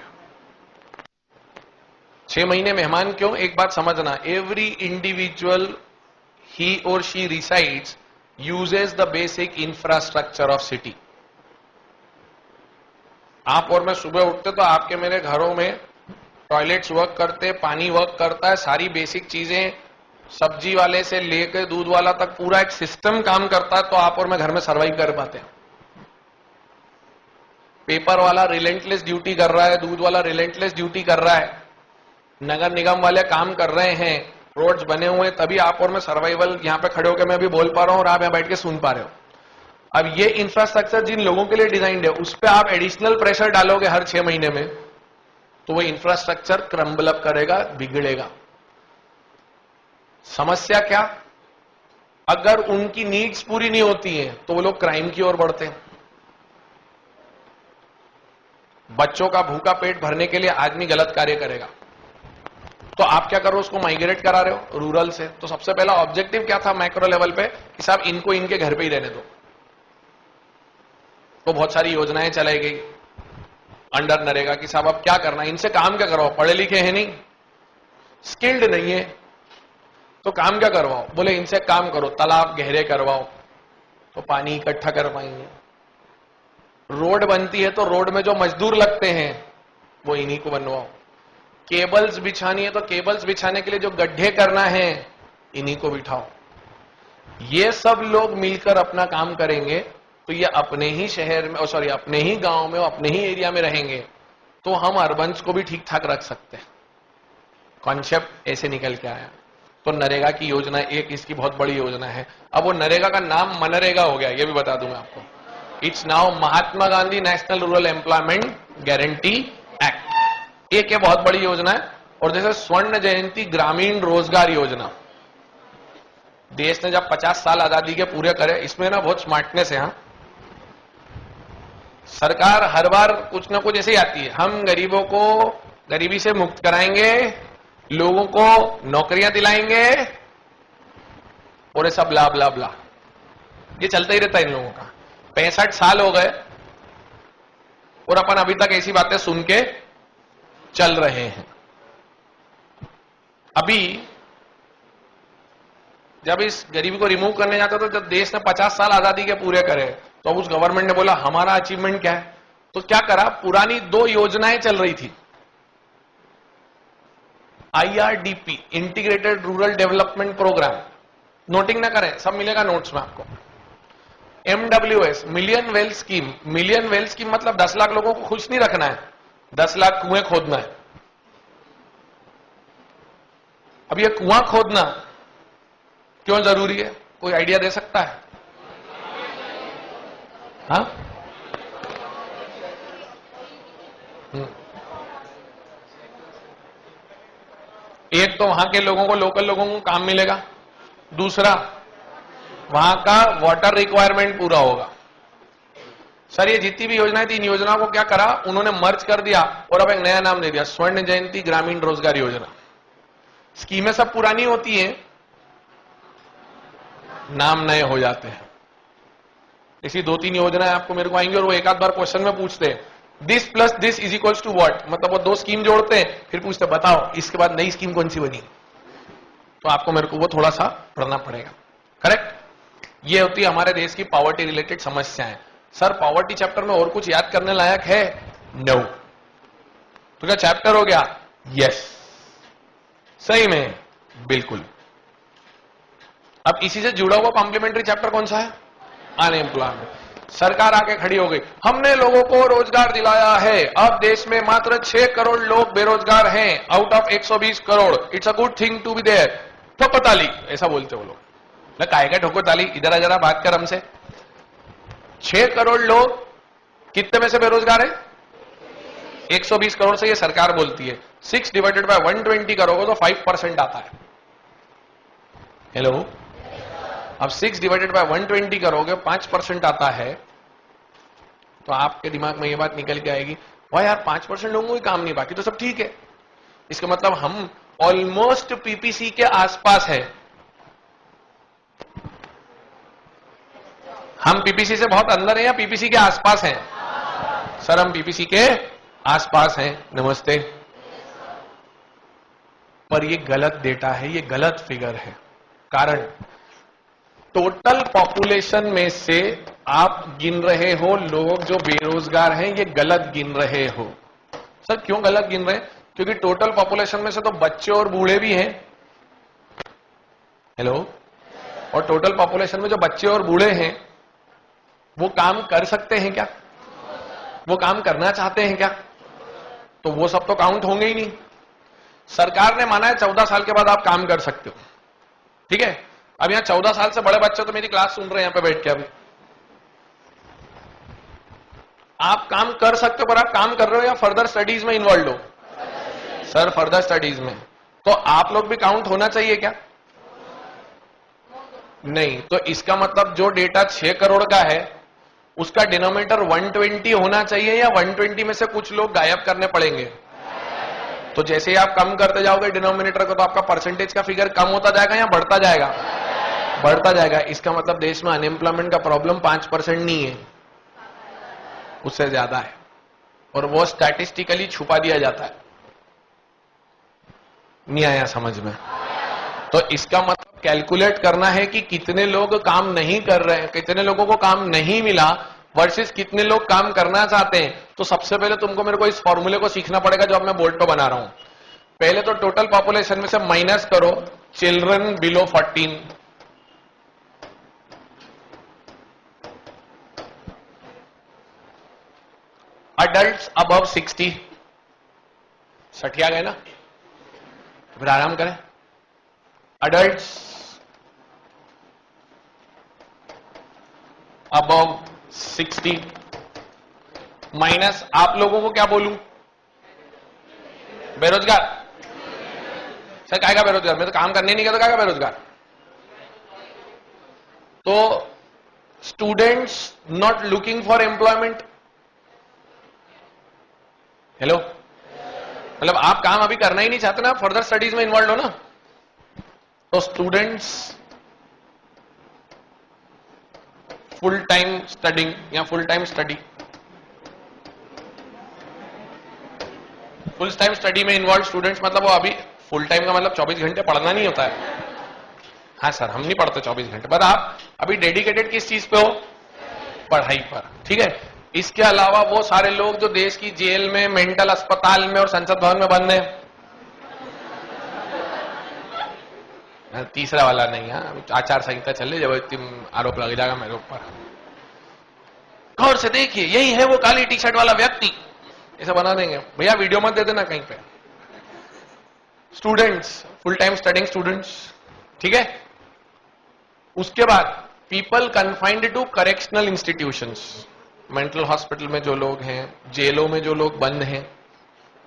6 महीने मेहमान क्यों? एक बात समझना, एवरी इंडिविजुअल ही और she resides uses the basic infrastructure of city. आप और मैं सुबह उठते तो आपके मेरे घरों में टॉयलेट्स वर्क करते, पानी वर्क करता है, सारी बेसिक चीजें सब्जी वाले से लेकर दूध वाला तक पूरा एक सिस्टम काम करता है, तो आप और मैं घर में सर्वाइव कर पाते हैं. पेपर वाला रिलेंटलेस ड्यूटी कर रहा है, दूध वाला रिलेंटलेस ड्यूटी कर रहा है, नगर निगम वाले काम कर रहे हैं, रोड्स बने हुए हैं, तभी आप और मैं सर्वाइवल यहां पे खड़े होकर मैं भी बोल पा रहा हूं और आप यहां बैठ के सुन पा रहे हो. अब ये इंफ्रास्ट्रक्चर जिन लोगों के लिए डिजाइंड है, उस पर आप एडिशनल प्रेशर डालोगे हर 6 महीने में, तो वो इंफ्रास्ट्रक्चर क्रम्बल अप करेगा, बिगड़ेगा. समस्या क्या? अगर उनकी नीड्स पूरी नहीं होती हैं तो वो लोग क्राइम की ओर बढ़ते हैं. बच्चों का भूखा पेट भरने के लिए आदमी गलत कार्य करेगा, तो आप क्या करो, उसको माइग्रेट करा रहे हो रूरल से. तो सबसे पहला ऑब्जेक्टिव क्या था मैक्रो लेवल पे कि साहब इनको इनके घर पे ही रहने दो. तो बहुत सारी योजनाएं चलाई गई अंडर नरेगा कि साहब अब क्या करना है, इनसे काम क्या करवाओ, पढ़े लिखे हैं नहीं, स्किल्ड नहीं है, तो काम क्या करवाओ? बोले इनसे काम करो, तालाब गहरे करवाओ तो पानी इकट्ठा कर पाएंगे. रोड बनती है तो रोड में जो मजदूर लगते हैं वो इन्हीं को बनवाओ. केबल्स बिछानी है तो केबल्स बिछाने के लिए जो गड्ढे करना है इन्हीं को बिठाओ. ये सब लोग मिलकर अपना काम करेंगे तो ये अपने ही शहर में, सॉरी अपने ही गांव में, अपने ही एरिया में रहेंगे, तो हम अर्बन्स को भी ठीक ठाक रख सकते हैं. कॉन्सेप्ट ऐसे निकल के आया. तो नरेगा की योजना एक इसकी बहुत बड़ी योजना है. अब वो नरेगा का नाम मनरेगा हो गया, ये भी बता दूं मैं आपको. It's now Mahatma Gandhi national rural employment guarantee act. एक ये बहुत बड़ी योजना है. और जैसे स्वर्ण जयंती ग्रामीण रोजगार योजना, देश ने जब 50 साल आजादी के पूरे करे, इसमें ना बहुत स्मार्टनेस है. हाँ, सरकार हर बार कुछ ना कुछ ऐसे ही आती है, हम गरीबों को गरीबी से मुक्त कराएंगे, लोगों को नौकरियां दिलाएंगे और ये सब ब्ला ब्ला ब्ला, ये चलता ही रहता है इन लोगों का. 65 साल हो गए और अपन अभी तक ऐसी बातें सुन के चल रहे हैं. अभी जब इस गरीबी को रिमूव करने जाता तो जब देश ने 50 साल आजादी के पूरे करे, तो अब उस गवर्नमेंट ने बोला हमारा अचीवमेंट क्या है, तो क्या करा, पुरानी 2 योजनाएं चल रही थी. IRDP integrated rural development programme, noting ना करें, सब मिलेगा नोट्स में आपको. MWS million well scheme. Million well scheme मतलब 10 लाख लोगों को खुश नहीं रखना है, 10 लाख कुएं खोदना है. अब ये कुआं खोदना क्यों जरूरी है, कोई आइडिया दे सकता है? हाँ, एक तो वहां के लोगों को, लोकल लोगों को काम मिलेगा, दूसरा वहां का वाटर रिक्वायरमेंट पूरा होगा। सर ये जितनी भी योजनाएं थी, इन योजनाओं को क्या करा उन्होंने, मर्ज कर दिया और अब एक नया नाम दे दिया, स्वर्ण जयंती ग्रामीण रोजगार योजना। स्कीमें सब पुरानी होती हैं, नाम नए हो जाते हैं। इसी 2-3 योजनाएं आपको मेरे को आएंगी और वो एक आध बार क्वेश्चन में पूछते हैं this plus this is equals to what, मतलब वो 2 स्कीम जोड़ते हैं, फिर पूछते बताओ इसके बाद नई स्कीम कौन सी बनी। तो आपको मेरे को वो थोड़ा सा पढ़ना पड़ेगा। करेक्ट? ये होती है हमारे देश की पॉवर्टी रिलेटेड समस्याएं। सर पॉवर्टी चैप्टर में और कुछ याद करने लायक है? नो। तो क्या चैप्टर हो गया? यस, सही में, बिल्कुल। अब इसी से जुड़ा हुआ कॉम्प्लीमेंट्री चैप्टर कौन सा है? अनएम्प्लॉयमेंट। सरकार आके खड़ी हो गई, हमने लोगों को रोजगार दिलाया है, अब देश में मात्र 6 करोड़ लोग बेरोजगार हैं out of 120 crore, it's a good thing to be there. ठोको ताली, ऐसा बोलते वो लोग। ना काय का ठोको ताली, इधर आ जरा बात कर हमसे। 6 करोड़ लोग कितने में से बेरोजगार है? 120 करोड़ से ये सरकार बोलती है। 6 डिवाइडेड बाय 120 करोगे तो 5% आता है। हेलो, अब 6 डिवाइडेड बाय 120 करोगे 5% आता है, तो आपके दिमाग में ये बात निकल के आएगी, वाह यार 5% लोगों को ही काम नहीं, बाकी तो सब ठीक है। इसका मतलब हम ऑलमोस्ट पीपीसी के आसपास है। हम पीपीसी से बहुत अंदर हैं या पीपीसी के आसपास हैं? सर हम पीपीसी के आसपास हैं। नमस्ते। पर ये गलत डेटा है, ये गलत फिगर है। कारण टोटल पॉपुलेशन में से आप गिन रहे हो लोग जो बेरोजगार हैं, ये गलत गिन रहे हो। सर क्यों गलत गिन रहे हैं? क्योंकि टोटल पॉपुलेशन में से तो बच्चे और बूढ़े भी हैं। हेलो, और टोटल पॉपुलेशन में जो बच्चे और बूढ़े हैं वो काम कर सकते हैं क्या? वो काम करना चाहते हैं क्या? तो वो सब तो काउंट होंगे ही नहीं। सरकार ने माना है 14 साल के बाद आप काम कर सकते हो, ठीक है। अब यहां 14 साल से बड़े बच्चे तो मेरी क्लास सुन रहे हैं यहां पे बैठ के। अभी आप काम कर सकते हो, पर आप काम कर रहे हो या फर्दर स्टडीज में इन्वॉल्व हो? सर फर्दर स्टडीज में। तो आप लोग भी काउंट होना चाहिए क्या? नहीं। तो इसका मतलब जो डेटा 6 करोड़ का है उसका डिनोमिनेटर 120 होना चाहिए या 120 में से कुछ लोग गायब करने पड़ेंगे? तो जैसे ही आप कम करते जाओगे डिनोमिनेटर को, तो आपका परसेंटेज का फिगर कम होता जाएगा या बढ़ता जाएगा? बढ़ता जाएगा। इसका मतलब देश में अनएम्प्लॉयमेंट का प्रॉब्लम 5% नहीं है, उससे ज्यादा है, और वो स्टैटिस्टिकली छुपा दिया जाता है। नहीं आया समझ में? तो इसका मतलब कैलकुलेट करना है कि कितने लोग काम नहीं कर रहे हैं, कितने लोगों को काम नहीं मिला वर्सेस कितने लोग काम करना चाहते हैं। तो सबसे पहले तुमको मेरे को इस फॉर्मूले को सीखना पड़ेगा जो अब मैं बोर्ड पे बना रहा हूं। पहले तो टोटल पॉपुलेशन में से माइनस करो चिल्ड्रन बिलो 14, अडल्ट अबव 60। 60 आ गए ना? फिर आराम करें। अडल्ट्स अबव 60 माइनस, आप लोगों को क्या बोलूं? बेरोजगार। सर क्या का बेरोजगार? मैं तो काम करने नहीं गया तो क्या का बेरोजगार? तो students not looking for employment. Hello, मतलब आप काम अभी करना ही नहीं चाहते ना, फर्दर स्टडीज में इन्वॉल्व हो ना। तो स्टूडेंट्स फुल टाइम स्टडिंग या full time study, full time study में इन्वॉल्व स्टूडेंट्स, मतलब वो अभी फुल टाइम का मतलब 24 घंटे पढ़ना नहीं होता है। हाँ सर हम नहीं पढ़ते 24 घंटे, पर आप अभी डेडिकेटेड किस चीज पे हो? पढ़ाई पर, ठीक है। इसके अलावा वो सारे लोग जो देश की जेल में, मेंटल अस्पताल में और संसद भवन में बंद हैं। तीसरा वाला नहीं, हाँ आचार संहिता चले जब आरोप लग जाएगा मेरे ऊपर। गौर से देखिए, यही है वो काली टी शर्ट वाला व्यक्ति, ऐसा बना देंगे। भैया वीडियो मत दे देना कहीं पे। Students, full time studying students, ठीक है। उसके बाद people confined to correctional institutions, mental hospital में जो लोग हैं, जेलों में जो लोग बंद हैं,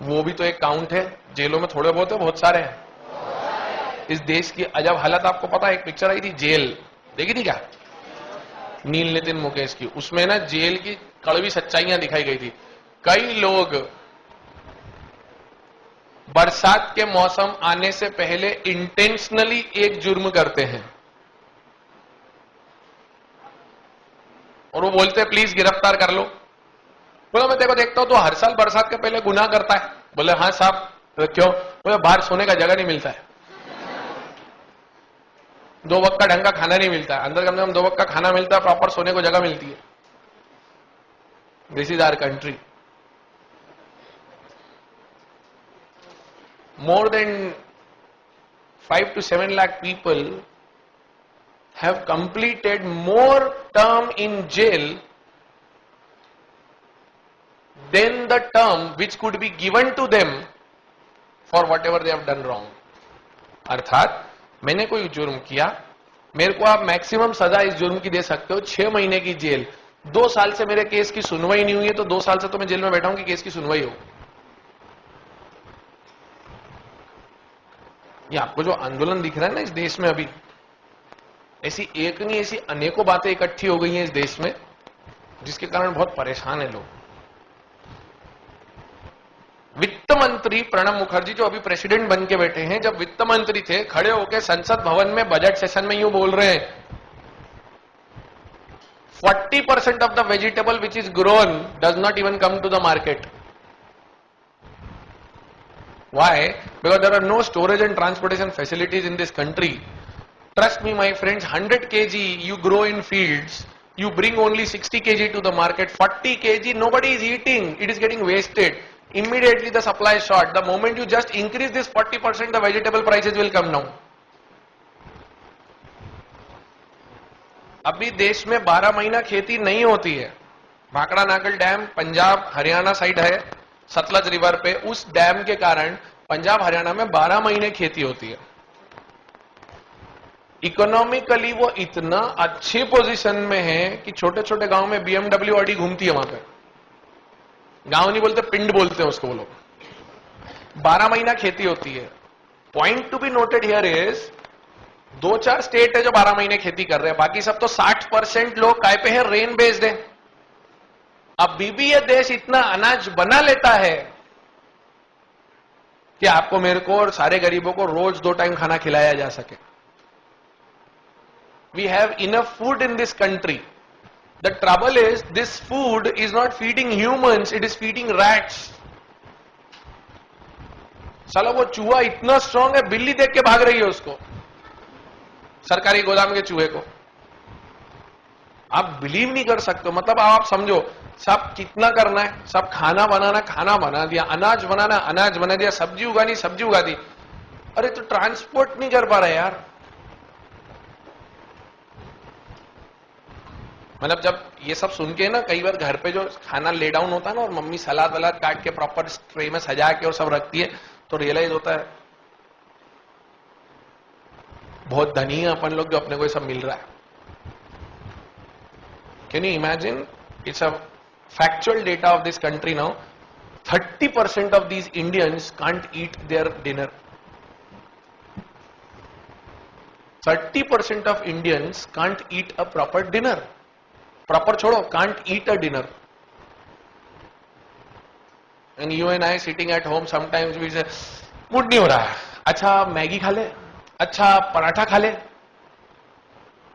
वो भी तो एक काउंट है। जेलों में थोड़े बहुत है, बहुत सारे हैं। इस देश की अजब हालत आपको पता है? एक पिक्चर आई थी जेल, देखी थी क्या? नील नितिन मुकेश की। उसमें ना जेल की कड़वी सच्चाइयां दिखाई गई थी। कई लोग बरसात के मौसम आने से पहले इंटेंशनली एक जुर्म करते हैं और वो बोलते हैं प्लीज गिरफ्तार कर लो। बोला मैं देखता हूं तो हर साल बरसात के पहले गुनाह करता है। बोले हाँ साहब, तो क्यों? बोले बाहर सोने का जगह नहीं मिलता है, 2 वक्त का ढंग का खाना नहीं मिलता है, अंदर कम से कम 2 वक्त का खाना मिलता है, प्रॉपर सोने को जगह मिलती है। This is our country. More than 5 to 7 lakh people have completed more term in jail than the term which could be given to them for whatever they have done wrong. अर्थात मैंने कोई जुर्म किया, मेरे को आप मैक्सिमम सजा इस जुर्म की दे सकते हो 6 महीने की जेल। 2 साल से मेरे केस की सुनवाई नहीं हुई है तो 2 साल से तो मैं जेल में बैठा हूं कि केस की सुनवाई हो। ये आपको जो आंदोलन दिख रहा है ना इस देश में अभी, ऐसी एक नहीं ऐसी अनेकों बातें इकट्ठी हो गई हैं इस देश में जिसके कारण बहुत परेशान है लोग। वित्त मंत्री प्रणब मुखर्जी जो अभी प्रेसिडेंट बन के बैठे हैं, जब वित्त मंत्री थे खड़े होकर संसद भवन में बजट सेशन में यूं बोल रहे हैं 40% of the vegetable which is grown does not even come to the market. Why? Because there are no storage and transportation facilities in this country. Trust me, my friends, 100 kg you grow in fields, you bring only 60 kg to the market, 40 kg nobody is eating, it is getting wasted. Immediately the supply is short. The moment you just increase this 40%, the vegetable prices will come down. अभी देश में 12 महीना खेती नहीं होती है। Bhakra Nagal dam Punjab Haryana side है, Sutlej river पे, उस डैम के कारण पंजाब हरियाणा में 12 महीने खेती होती है। इकोनॉमिकली वो इतना अच्छी पोजीशन में है कि छोटे छोटे गांव में BMW ऑडी घूमती है। वहां पे गांव नहीं बोलते, पिंड बोलते हैं उसको वो लोग। 12 महीना खेती होती है। Point to be noted here is 2-4 state है जो 12 महीने खेती कर रहे हैं, बाकी सब तो 60% लोग काय पे है, रेन बेस्ड है। अभी भी यह देश इतना अनाज बना लेता है कि आपको मेरे को और सारे गरीबों को रोज 2 टाइम खाना खिलाया जा सके। We have enough food in this country. The trouble is this food is not feeding humans, it is feeding rats. साला वो चूहा इतना स्ट्रांग है, बिल्ली देख के भाग रही है उसको, सरकारी गोदाम के चूहे को। आप बिलीव नहीं कर सकते। मतलब आप समझो सब कितना करना है, सब खाना बनाना, खाना बना दिया, अनाज बनाना, अनाज बना दिया, सब्जी उगानी, सब्जी उगा दी। अरे तो ट्रांसपोर्ट नहीं कर पा रहे यार। मतलब जब ये सब सुन के ना कई बार घर पे जो खाना ले डाउन होता है ना और मम्मी सलाद वलाद काट के प्रॉपर ट्रे में सजा के और सब रखती है तो रियलाइज होता है बहुत धनी है अपन लोग जो अपने को ये सब मिल रहा है। Can you imagine? It's a factual data of this country now. 30% of these Indians can't eat their dinner. 30% of Indians can't eat a proper dinner. Proper छोड़ो, can't eat a dinner. And you and I sitting at home sometimes we say, mood नहीं हो रहा है, अच्छा Maggi खा ले, अच्छा पराठा खा ले,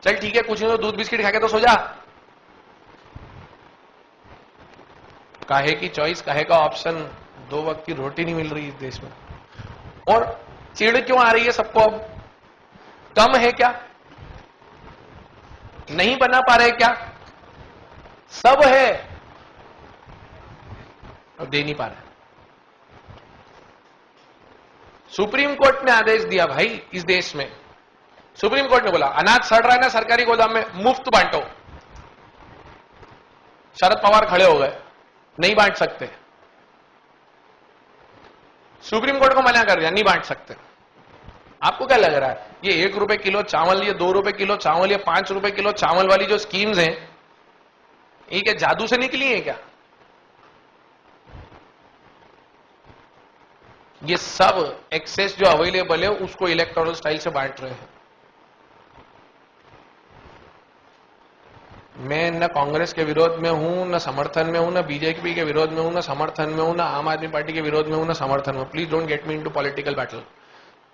चल ठीक है कुछ नहीं तो दूध बिस्किट खा के तो सो जा। काहे की चॉइस, काहे का ऑप्शन, 2 वक्त की रोटी नहीं मिल रही इस देश में। और चिड़ क्यों आ रही है सबको? अब कम है क्या? नहीं बना पा रहे क्या? सब है और दे नहीं पा रहे। सुप्रीम कोर्ट ने आदेश दिया भाई इस देश में। सुप्रीम कोर्ट ने बोला अनाज सड़ रहा है ना सरकारी गोदाम में, मुफ्त बांटो। शरद पवार खड़े हो गए, नहीं बांट सकते। सुप्रीम कोर्ट को मना कर दिया, नहीं बांट सकते। आपको क्या लग रहा है ये 1 रुपए किलो चावल, ये 2 रुपए किलो चावल, ये 5 रुपए किलो चावल वाली जो स्कीम्स हैं ये क्या जादू से निकली है क्या? ये सब एक्सेस जो अवेलेबल है उसको इलेक्टोरल स्टाइल से बांट रहे हैं। मैं न कांग्रेस के विरोध में हूं, न समर्थन में हूं, न बीजेपी के विरोध में हूं, न समर्थन में हूं, न आम आदमी पार्टी के विरोध में हूं, न समर्थन में। Please don't get me into political battle.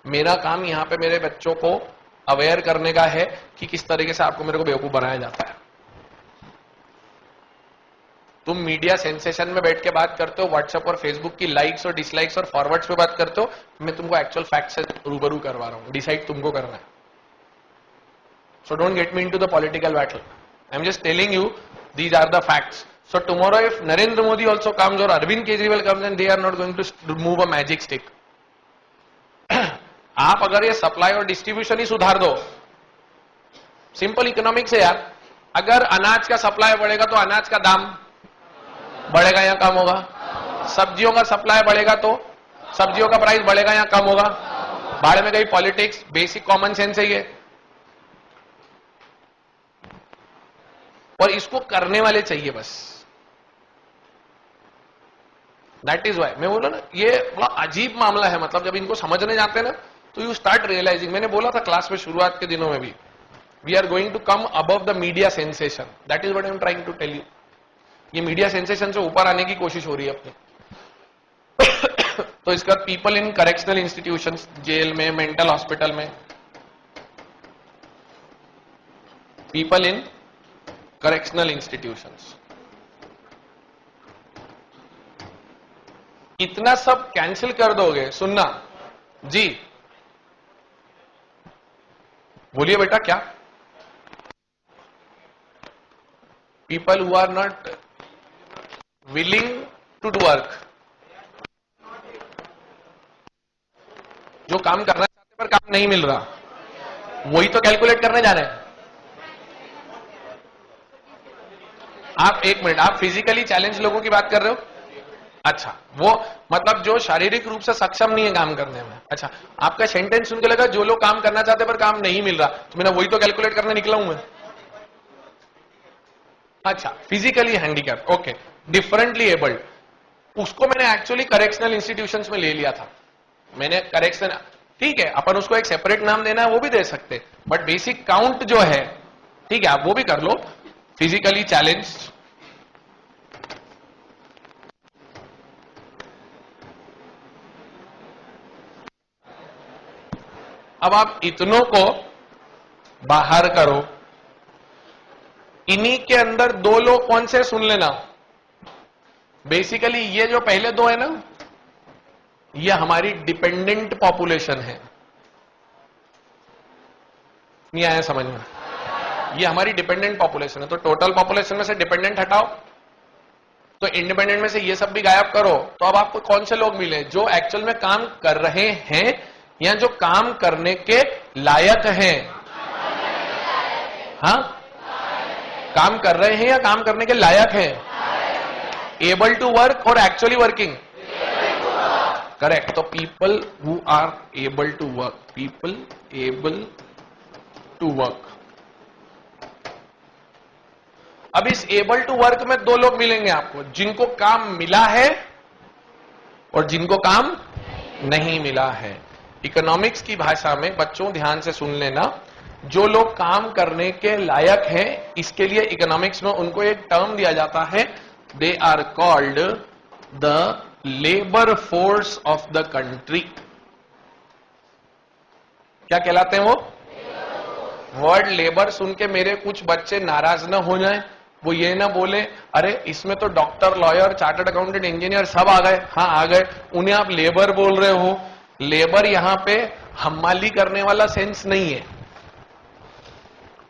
मेरा काम यहां पे मेरे बच्चों को अवेयर करने का है कि किस तरीके से आपको मेरे को बेवकूफ बनाया जाता है। तुम मीडिया सेंसेशन में बैठ के बात करते हो, व्हाट्सएप और फेसबुक की लाइक्स और डिसलाइक्स और फॉरवर्ड्स पे बात करते हो, मैं तुमको एक्चुअल फैक्ट से रूबरू करवा रहा हूं। डिसाइड तुमको करना है। So don't get me into the political battle. I am just telling you these are the facts. So tomorrow if Narendra Modi also comes और Arvind Kejriwal comes and they are not going to move a magic stick. आप अगर ये supply और distribution ही सुधार दो, simple economics है यार। अगर अनाज का सप्लाई बढ़ेगा तो अनाज का दाम बढ़ेगा या कम होगा? सब्जियों का सप्लाई बढ़ेगा तो सब्जियों का प्राइस बढ़ेगा या कम होगा? बाढ़ में गई पॉलिटिक्स, बेसिक कॉमन सेंस है ये। और इसको करने वाले चाहिए बस। दैट इज वाई मैं बोला ना, ये बड़ा अजीब मामला है। मतलब जब इनको समझने जाते हैं ना तो यू स्टार्ट रियलाइजिंग। मैंने बोला था क्लास में शुरुआत के दिनों में भी, we are going to come above the media sensation. That is what I am trying to tell you. ये मीडिया सेंसेशन से ऊपर आने की कोशिश हो रही है अपनी। तो इसका people in correctional institutions, jail में, मेंटल हॉस्पिटल में, पीपल इन करेक्शनल इंस्टीट्यूशंस, इतना सब कैंसिल कर दोगे। सुनना जी, बोलिए बेटा क्या? People who are not willing to do work, जो काम करना चाहते पर काम नहीं मिल रहा, वही तो कैलकुलेट करने जा रहे हैं। आप एक मिनट, आप फिजिकली चैलेंज लोगों की बात कर रहे हो? अच्छा, वो मतलब जो शारीरिक रूप से सक्षम नहीं है काम करने में। अच्छा, आपका सेंटेंस सुन के लगा जो लोग काम करना चाहते पर काम नहीं मिल रहा, तो मैंने वही तो कैलकुलेट करने निकला हूं मैं। अच्छा, physically handicap, okay, differently abled, उसको मैंने एक्चुअली करेक्शनल इंस्टीट्यूशंस में ले लिया था। मैंने करेक्शन, ठीक है, अपन उसको एक सेपरेट नाम देना है वो भी दे सकते, बट बेसिक काउंट जो है, ठीक है, आप वो भी कर लो। फिजिकली चैलेंज, अब आप इतनों को बाहर करो। इन्हीं के अंदर दो लोग कौन से सुन लेना, बेसिकली ये जो पहले दो है ना, ये हमारी डिपेंडेंट पॉपुलेशन है। नहीं आया समझ में? ये हमारी डिपेंडेंट पॉपुलेशन है। तो टोटल पॉपुलेशन में से डिपेंडेंट हटाओ, तो इंडिपेंडेंट में से ये सब भी गायब करो, तो अब आपको कौन से लोग मिले जो एक्चुअल में काम कर रहे हैं या जो काम करने के लायक हैं? हाँ, काम कर रहे हैं या काम करने के लायक हैं? एबल टू वर्क और एक्चुअली वर्किंग? करेक्ट। तो people who are able to work, people able to work. अब इस एबल टू वर्क में दो लोग मिलेंगे आपको, जिनको काम मिला है और जिनको काम नहीं मिला है। इकोनॉमिक्स की भाषा में बच्चों ध्यान से सुन लेना, जो लोग काम करने के लायक हैं, इसके लिए इकोनॉमिक्स में उनको एक टर्म दिया जाता है, they are called the labour force of the country. क्या कहलाते हैं वो? वर्ड लेबर सुन के मेरे कुछ बच्चे नाराज ना हो जाएं, वो ये ना बोले अरे इसमें तो doctor, lawyer, chartered accountant, engineer सब आ गए। हाँ आ गए, उन्हें आप लेबर बोल रहे हो। लेबर यहां पे हम्माली करने वाला सेंस नहीं है।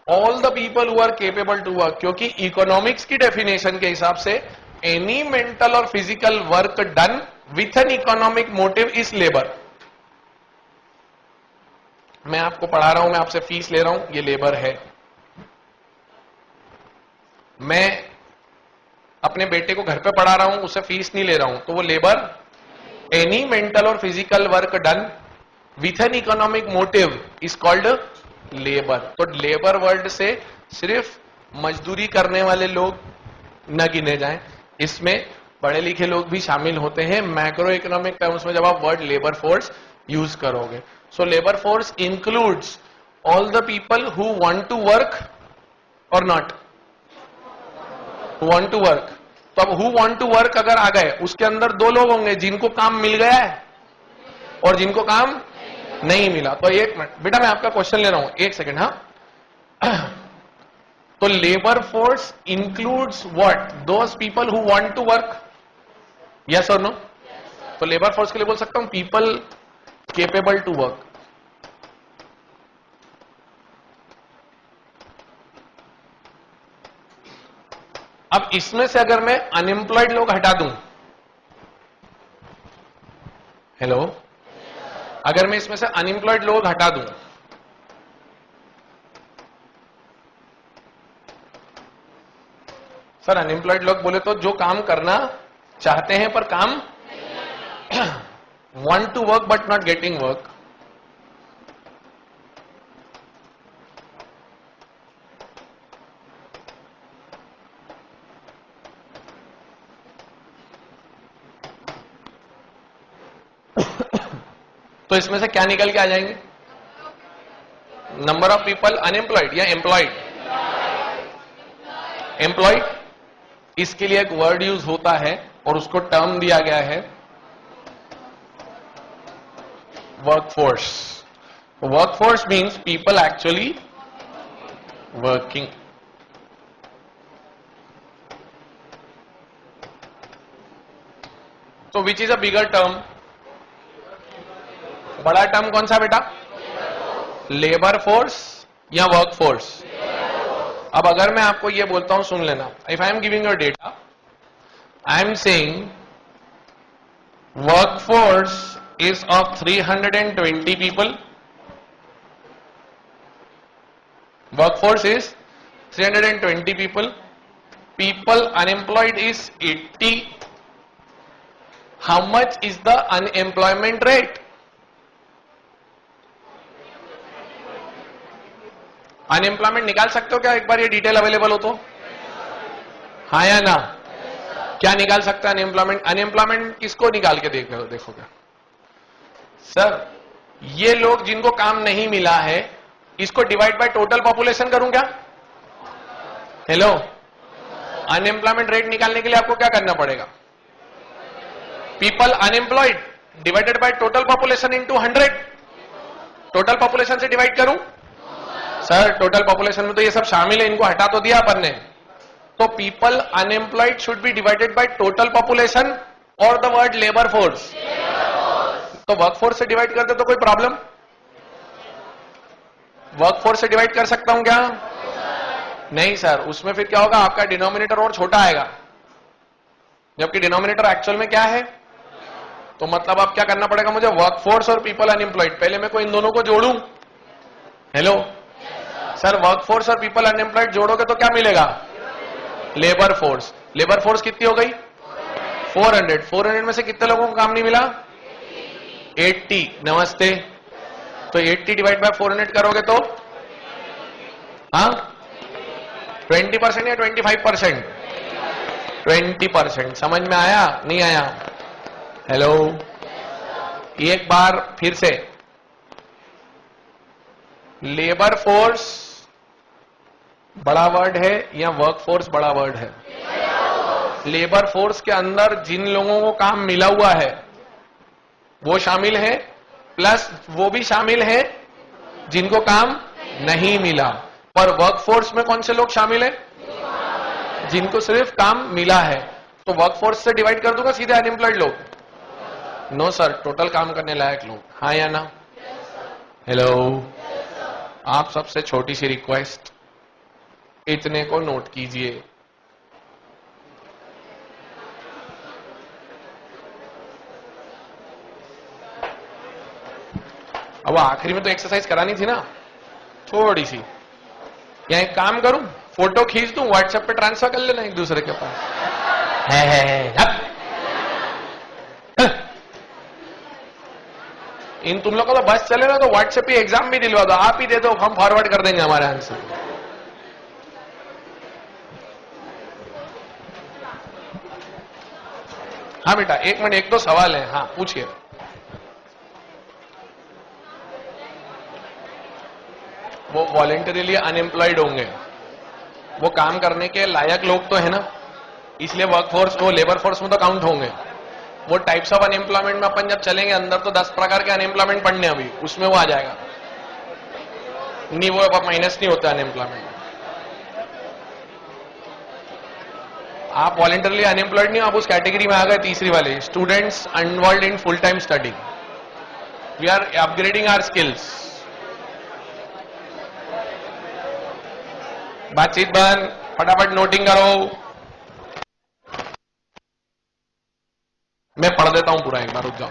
All the people who are capable to work, क्योंकि इकोनॉमिक्स की डेफिनेशन के हिसाब से एनी मेंटल और physical work done with an economic motive is labour. मैं आपको पढ़ा रहा हूं, मैं आपसे फीस ले रहा हूं, ये लेबर है। मैं अपने बेटे को घर पे पढ़ा रहा हूं, उससे फीस नहीं ले रहा हूं, तो वो लेबर? एनी मेंटल और physical work done with an economic motive is called labour. तो लेबर वर्ड से सिर्फ मजदूरी करने वाले लोग न गिने जाएं, इसमें पढ़े लिखे लोग भी शामिल होते हैं मैक्रो इकोनॉमिक टर्म्स में जब आप वर्ड लेबर फोर्स यूज करोगे. So labour force includes all the people who want to work और नॉट वांट टू वर्क. तो अब हु वांट टू वर्क अगर आ गए, उसके अंदर दो लोग होंगे, जिनको काम मिल गया है और जिनको काम नहीं मिला. तो एक मिनट बेटा, मैं आपका क्वेश्चन ले रहा हूं, एक सेकेंड. हाँ, तो labour force includes what? Those people who want to work. Yes और नो? तो लेबर फोर्स के लिए बोल सकता हूं पीपल केपेबल टू वर्क. अब इसमें से अगर मैं अनएम्प्लॉयड लोग हटा दूं, हेलो, अगर मैं इसमें से अनएम्प्लॉयड लोग हटा दूं, सर अनएम्प्लॉयड लोग बोले तो जो काम करना चाहते हैं पर काम want to work but not getting work. तो इसमें से क्या निकल के आ जाएंगे? नंबर ऑफ पीपल अनएम्प्लॉयड या एम्प्लॉयड? एम्प्लॉयड. इसके लिए एक वर्ड यूज होता है और उसको टर्म दिया गया है workforce. Workforce means people actually working. तो which is a bigger term? बड़ा टर्म कौन सा बेटा? लेबर फोर्स या वर्क फोर्स? अब अगर मैं आपको ये बोलता हूं, सुन लेना, if I am giving your data, I am saying work force is of 320 people. Work force is 320 people. People unemployed is 80. How much is the unemployment rate? Unemployment निकाल सकते हो क्या? एक बार ये डिटेल अवेलेबल हो तो हाँ या ना? क्या निकाल सकता है अनएम्प्लॉयमेंट? अनएम्प्लॉयमेंट किसको निकाल के देखोगे? सर ये लोग जिनको काम नहीं मिला है, इसको डिवाइड बाय टोटल पॉपुलेशन करूं क्या? हेलो, अनएम्प्लॉयमेंट रेट निकालने के लिए आपको क्या करना पड़ेगा? People unemployed divided by total population into 100. Total population से डिवाइड करूं? सर टोटल पॉपुलेशन में तो ये सब शामिल है, इनको हटा तो दिया अपन ने. तो people unemployed should be divided by total population और द वर्ड लेबर फोर्स. तो वर्कफोर्स से डिवाइड करते तो कोई प्रॉब्लम? वर्कफोर्स से डिवाइड कर सकता हूं क्या? नहीं सर, उसमें फिर क्या होगा, आपका डिनोमिनेटर और छोटा आएगा, जबकि डिनोमिनेटर एक्चुअल में क्या है. तो मतलब अब क्या करना पड़ेगा मुझे? वर्कफोर्स और पीपल अनएम्प्लॉयड, पहले मैं को इन दोनों को जोड़ूं. हेलो सर, वर्कफोर्स और पीपल अनएम्प्लॉयड जोड़ोगे तो क्या मिलेगा? Labour force. लेबर फोर्स कितनी हो गई? 400. 400 में से कितने लोगों को काम नहीं मिला? 80. नमस्ते. तो 80 डिवाइड बाय 400 करोगे तो हाँ 20% या 25%? 20%. समझ में आया नहीं आया? हेलो, एक बार फिर से, लेबर फोर्स बड़ा वर्ड है या वर्क फोर्स बड़ा वर्ड है? लेबर फोर्स के अंदर जिन लोगों को काम मिला हुआ है वो शामिल है, प्लस वो भी शामिल है जिनको काम नहीं मिला. पर वर्क फोर्स में कौन से लोग शामिल है? जिनको सिर्फ काम मिला है. तो वर्क फोर्स से डिवाइड कर दूंगा सीधे अनएम्प्लॉयड लोग? नो सर, टोटल काम करने लायक लोग. हाँ या ना? हेलो, आप सबसे छोटी सी रिक्वेस्ट, इतने को नोट कीजिए. अब आखिरी में तो एक्सरसाइज करानी थी ना थोड़ी सी. या एक काम करूं, फोटो खींच दूं, व्हाट्सएप पे ट्रांसफर कर लेना एक दूसरे के पास. है. इन तुम लोग का तो बस चले ना, तो व्हाट्सएप पे एग्जाम भी दिलवा दो, आप ही दे दो, हम फॉरवर्ड कर देंगे हमारे आंसर. हाँ बेटा, एक मिनट, एक दो सवाल है, हाँ पूछिए। वो वॉलेंटरीली अनएम्प्लॉयड होंगे, वो काम करने के लायक लोग तो है ना, इसलिए वर्कफोर्स, वो लेबर फोर्स में तो काउंट होंगे। वो टाइप्स ऑफ अनएम्प्लॉयमेंट में अपन जब चलेंगे अंदर, तो 10 प्रकार के अनएम्प्लॉयमेंट पढ़ने, अभी उसमें वो आ जाएगा। नहीं, वो माइनस नहीं होता अनएम्प्लॉयमेंट। आप वॉलेंटरली अनएम्प्लॉयड नहीं हो, आप उस कैटेगरी में आ गए, तीसरी वाले, students involve in full time study. We are upgrading our skills. बातचीत बंद, फटाफट नोटिंग करो। मैं पढ़ देता हूं पूरा, एक बार रुक जाओ।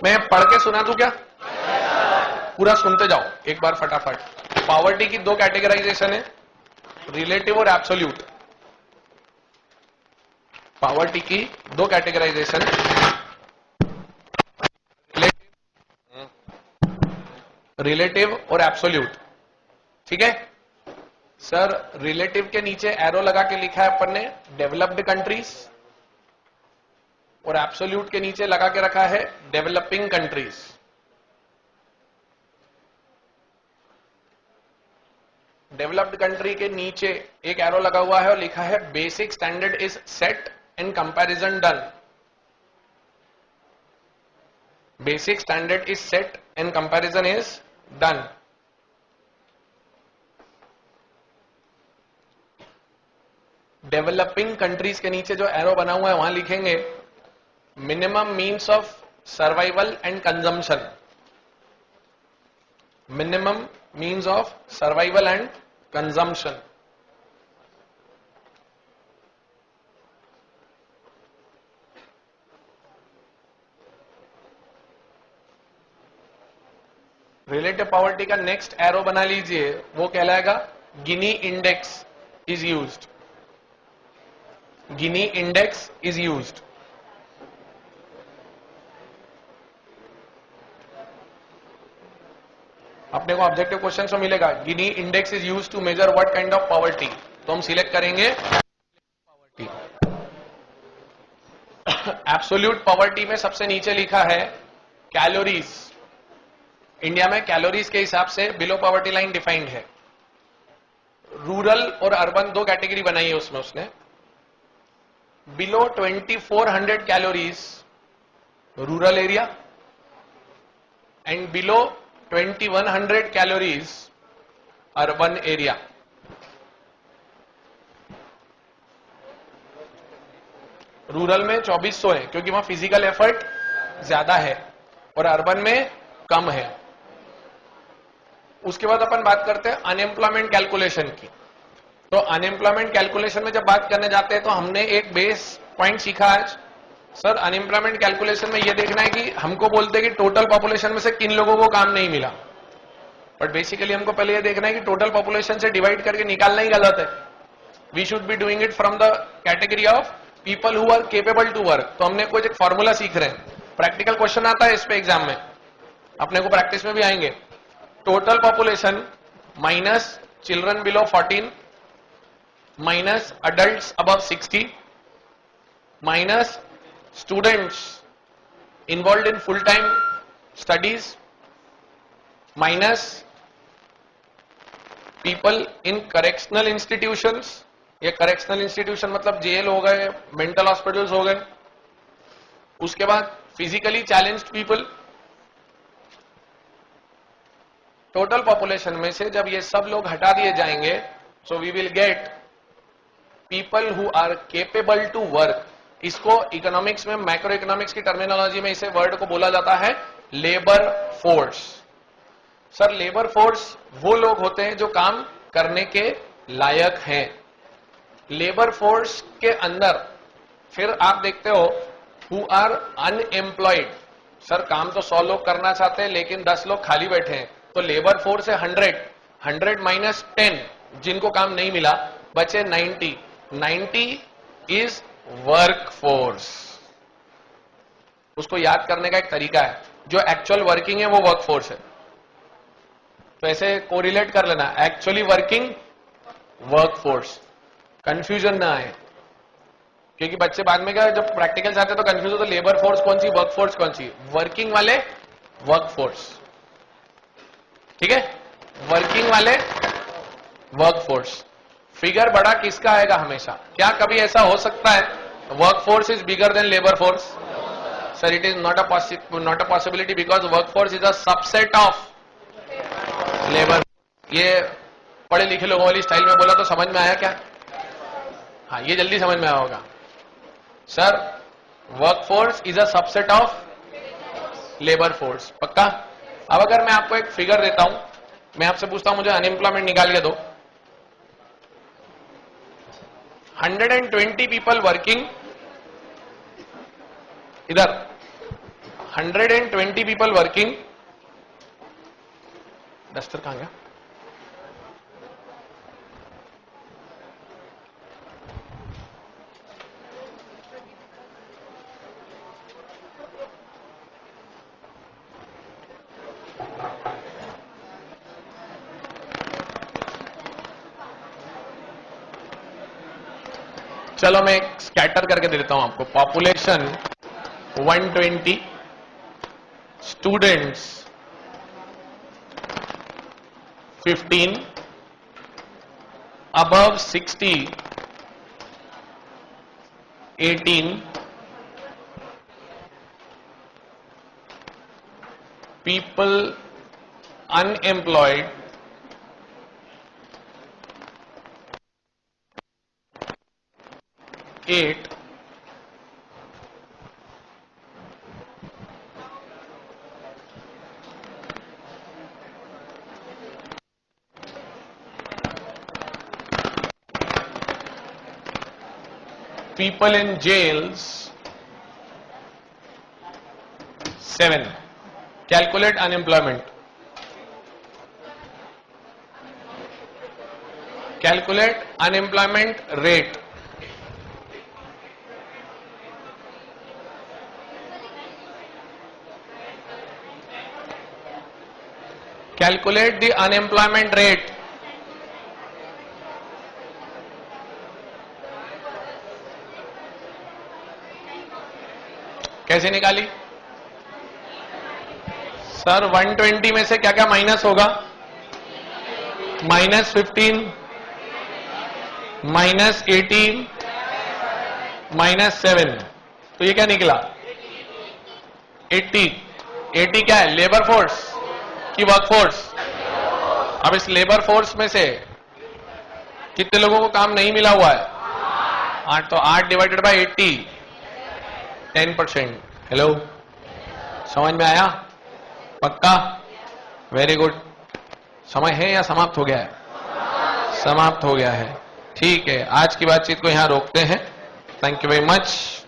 मैं पढ़ के सुना दूं क्या? पूरा सुनते जाओ एक बार फटाफट। पॉवर्टी की दो कैटेगराइजेशन है, रिलेटिव और एब्सोल्यूट। पॉवर्टी की दो कैटेगराइजेशन, रिलेटिव और एब्सोल्यूट। ठीक है सर, रिलेटिव के नीचे एरो लगा के लिखा है अपन ने डेवलप्ड कंट्रीज, और एब्सोल्यूट के नीचे लगा के रखा है डेवलपिंग कंट्रीज। डेवलप्ड कंट्री के नीचे एक एरो लगा हुआ है और लिखा है basic standard is set and comparison done. Basic standard is set and comparison is done. Developing countries के नीचे जो एरो बना हुआ है वहां लिखेंगे minimum means of survival and consumption. Minimum means of survival and consumption. Relative poverty का next arrow बना लीजिए, वो कहलाएगा Gini index is used. Gini index is used. अपने को ऑब्जेक्टिव क्वेश्चन में मिलेगा Gini index is used to major what kind of poverty, तो हम सिलेक्ट करेंगे पॉवर्टी। एब्सोल्यूट पॉवर्टी में सबसे नीचे लिखा है कैलोरीज। इंडिया में कैलोरीज के हिसाब से बिलो पॉवर्टी लाइन डिफाइंड है। रूरल और अर्बन दो कैटेगरी बनाई है उसमें उसने। Below 2400 calories rural area and below 2100 calories urban area. Rural में 2400 है क्योंकि वहां फिजिकल एफर्ट ज्यादा है, और अर्बन में कम है। उसके बाद अपन बात करते हैं अनएम्प्लॉयमेंट कैलकुलेशन की। तो अनएम्प्लॉयमेंट कैलकुलेशन में जब बात करने जाते हैं तो हमने एक बेस पॉइंट सीखा आज। सर अनएम्प्लॉयमेंट कैलकुलेशन में यह देखना है कि हमको बोलते हैं कि टोटल पॉपुलेशन में से किन लोगों को काम नहीं मिला, बट बेसिकली हमको पहले यह देखना है कि टोटल पॉपुलेशन से डिवाइड करके निकालना ही गलत है। We should be doing it from the category of people who are capable to work. तो हमने कुछ एक फॉर्मूला सीख रहे हैं, प्रैक्टिकल क्वेश्चन आता है इस पे एग्जाम में, अपने को प्रैक्टिस में भी आएंगे। Total population minus children below 14 minus adults above 60 minus students involve in full time studies minus people in correctional institutions. ये करेक्शनल इंस्टीट्यूशन मतलब जेल हो गए, मेंटल हॉस्पिटल्स हो गए। उसके बाद physically challenged people. Total population में से जब ये सब लोग हटा दिए जाएंगे so we will get people who are capable to work. इसको इकोनॉमिक्स में, मैक्रो इकोनॉमिक्स की टर्मिनोलॉजी में इसे वर्ड को बोला जाता है labour force. Sir labour force वो लोग होते हैं जो काम करने के लायक हैं। लेबर फोर्स के अंदर फिर आप देखते हो हु आर अनएम्प्लॉयड। सर काम तो 100 लोग करना चाहते हैं लेकिन 10 लोग खाली बैठे हैं, तो लेबर फोर्स है 100 माइनस 10 जिनको काम नहीं मिला, बचे 90 इज वर्क फोर्स। उसको याद करने का एक तरीका है, जो एक्चुअल वर्किंग है वो वर्क फोर्स है। तो ऐसे कोरिलेट कर लेना, actually working work force, confusion ना आए। क्योंकि बच्चे बाद में क्या जब प्रैक्टिकल्स आते तो कंफ्यूज होते, लेबर फोर्स कौन सी, वर्क फोर्स कौन सी। वर्किंग वाले वर्क फोर्स, ठीक है, वर्किंग वाले वर्क फोर्स। फिगर बड़ा किसका आएगा हमेशा? क्या कभी ऐसा हो सकता है work force is bigger than labour force? Sir it is not a possibility because work force is a subset of labour. ये पढ़े लिखे लोगों वाली स्टाइल में बोला तो समझ में आया क्या? हाँ ये जल्दी समझ में आया होगा। Sir work force is a subset of labour force, पक्का? अब अगर मैं आपको एक फिगर देता हूं, मैं आपसे पूछता हूं मुझे अनएम्प्लॉयमेंट निकाल के दो। 120 पीपल वर्किंग, इधर 120 पीपल वर्किंग, डस्टर कहां गया? चलो मैं स्कैटर करके दे देता हूं आपको। Population 120, students 15, above 60 18, people unemployed 8, people in jails 7. Calculate unemployment. Calculate unemployment rate. Calculate the unemployment rate. कैसे निकाली? सर 120 में से क्या क्या माइनस होगा? -15, -18, -7, तो ये क्या निकला? 80. 80 क्या है, लेबर फोर्स की वर्क फोर्स? अब इस लेबर फोर्स में से कितने लोगों को काम नहीं मिला हुआ है? 8, तो 8 डिवाइडेड बाय 80, 10%। हेलो, समझ में आया? पक्का? Very good. समय है या समाप्त हो गया है? समाप्त हो गया है। ठीक है, आज की बातचीत को यहां रोकते हैं। Thank you very much.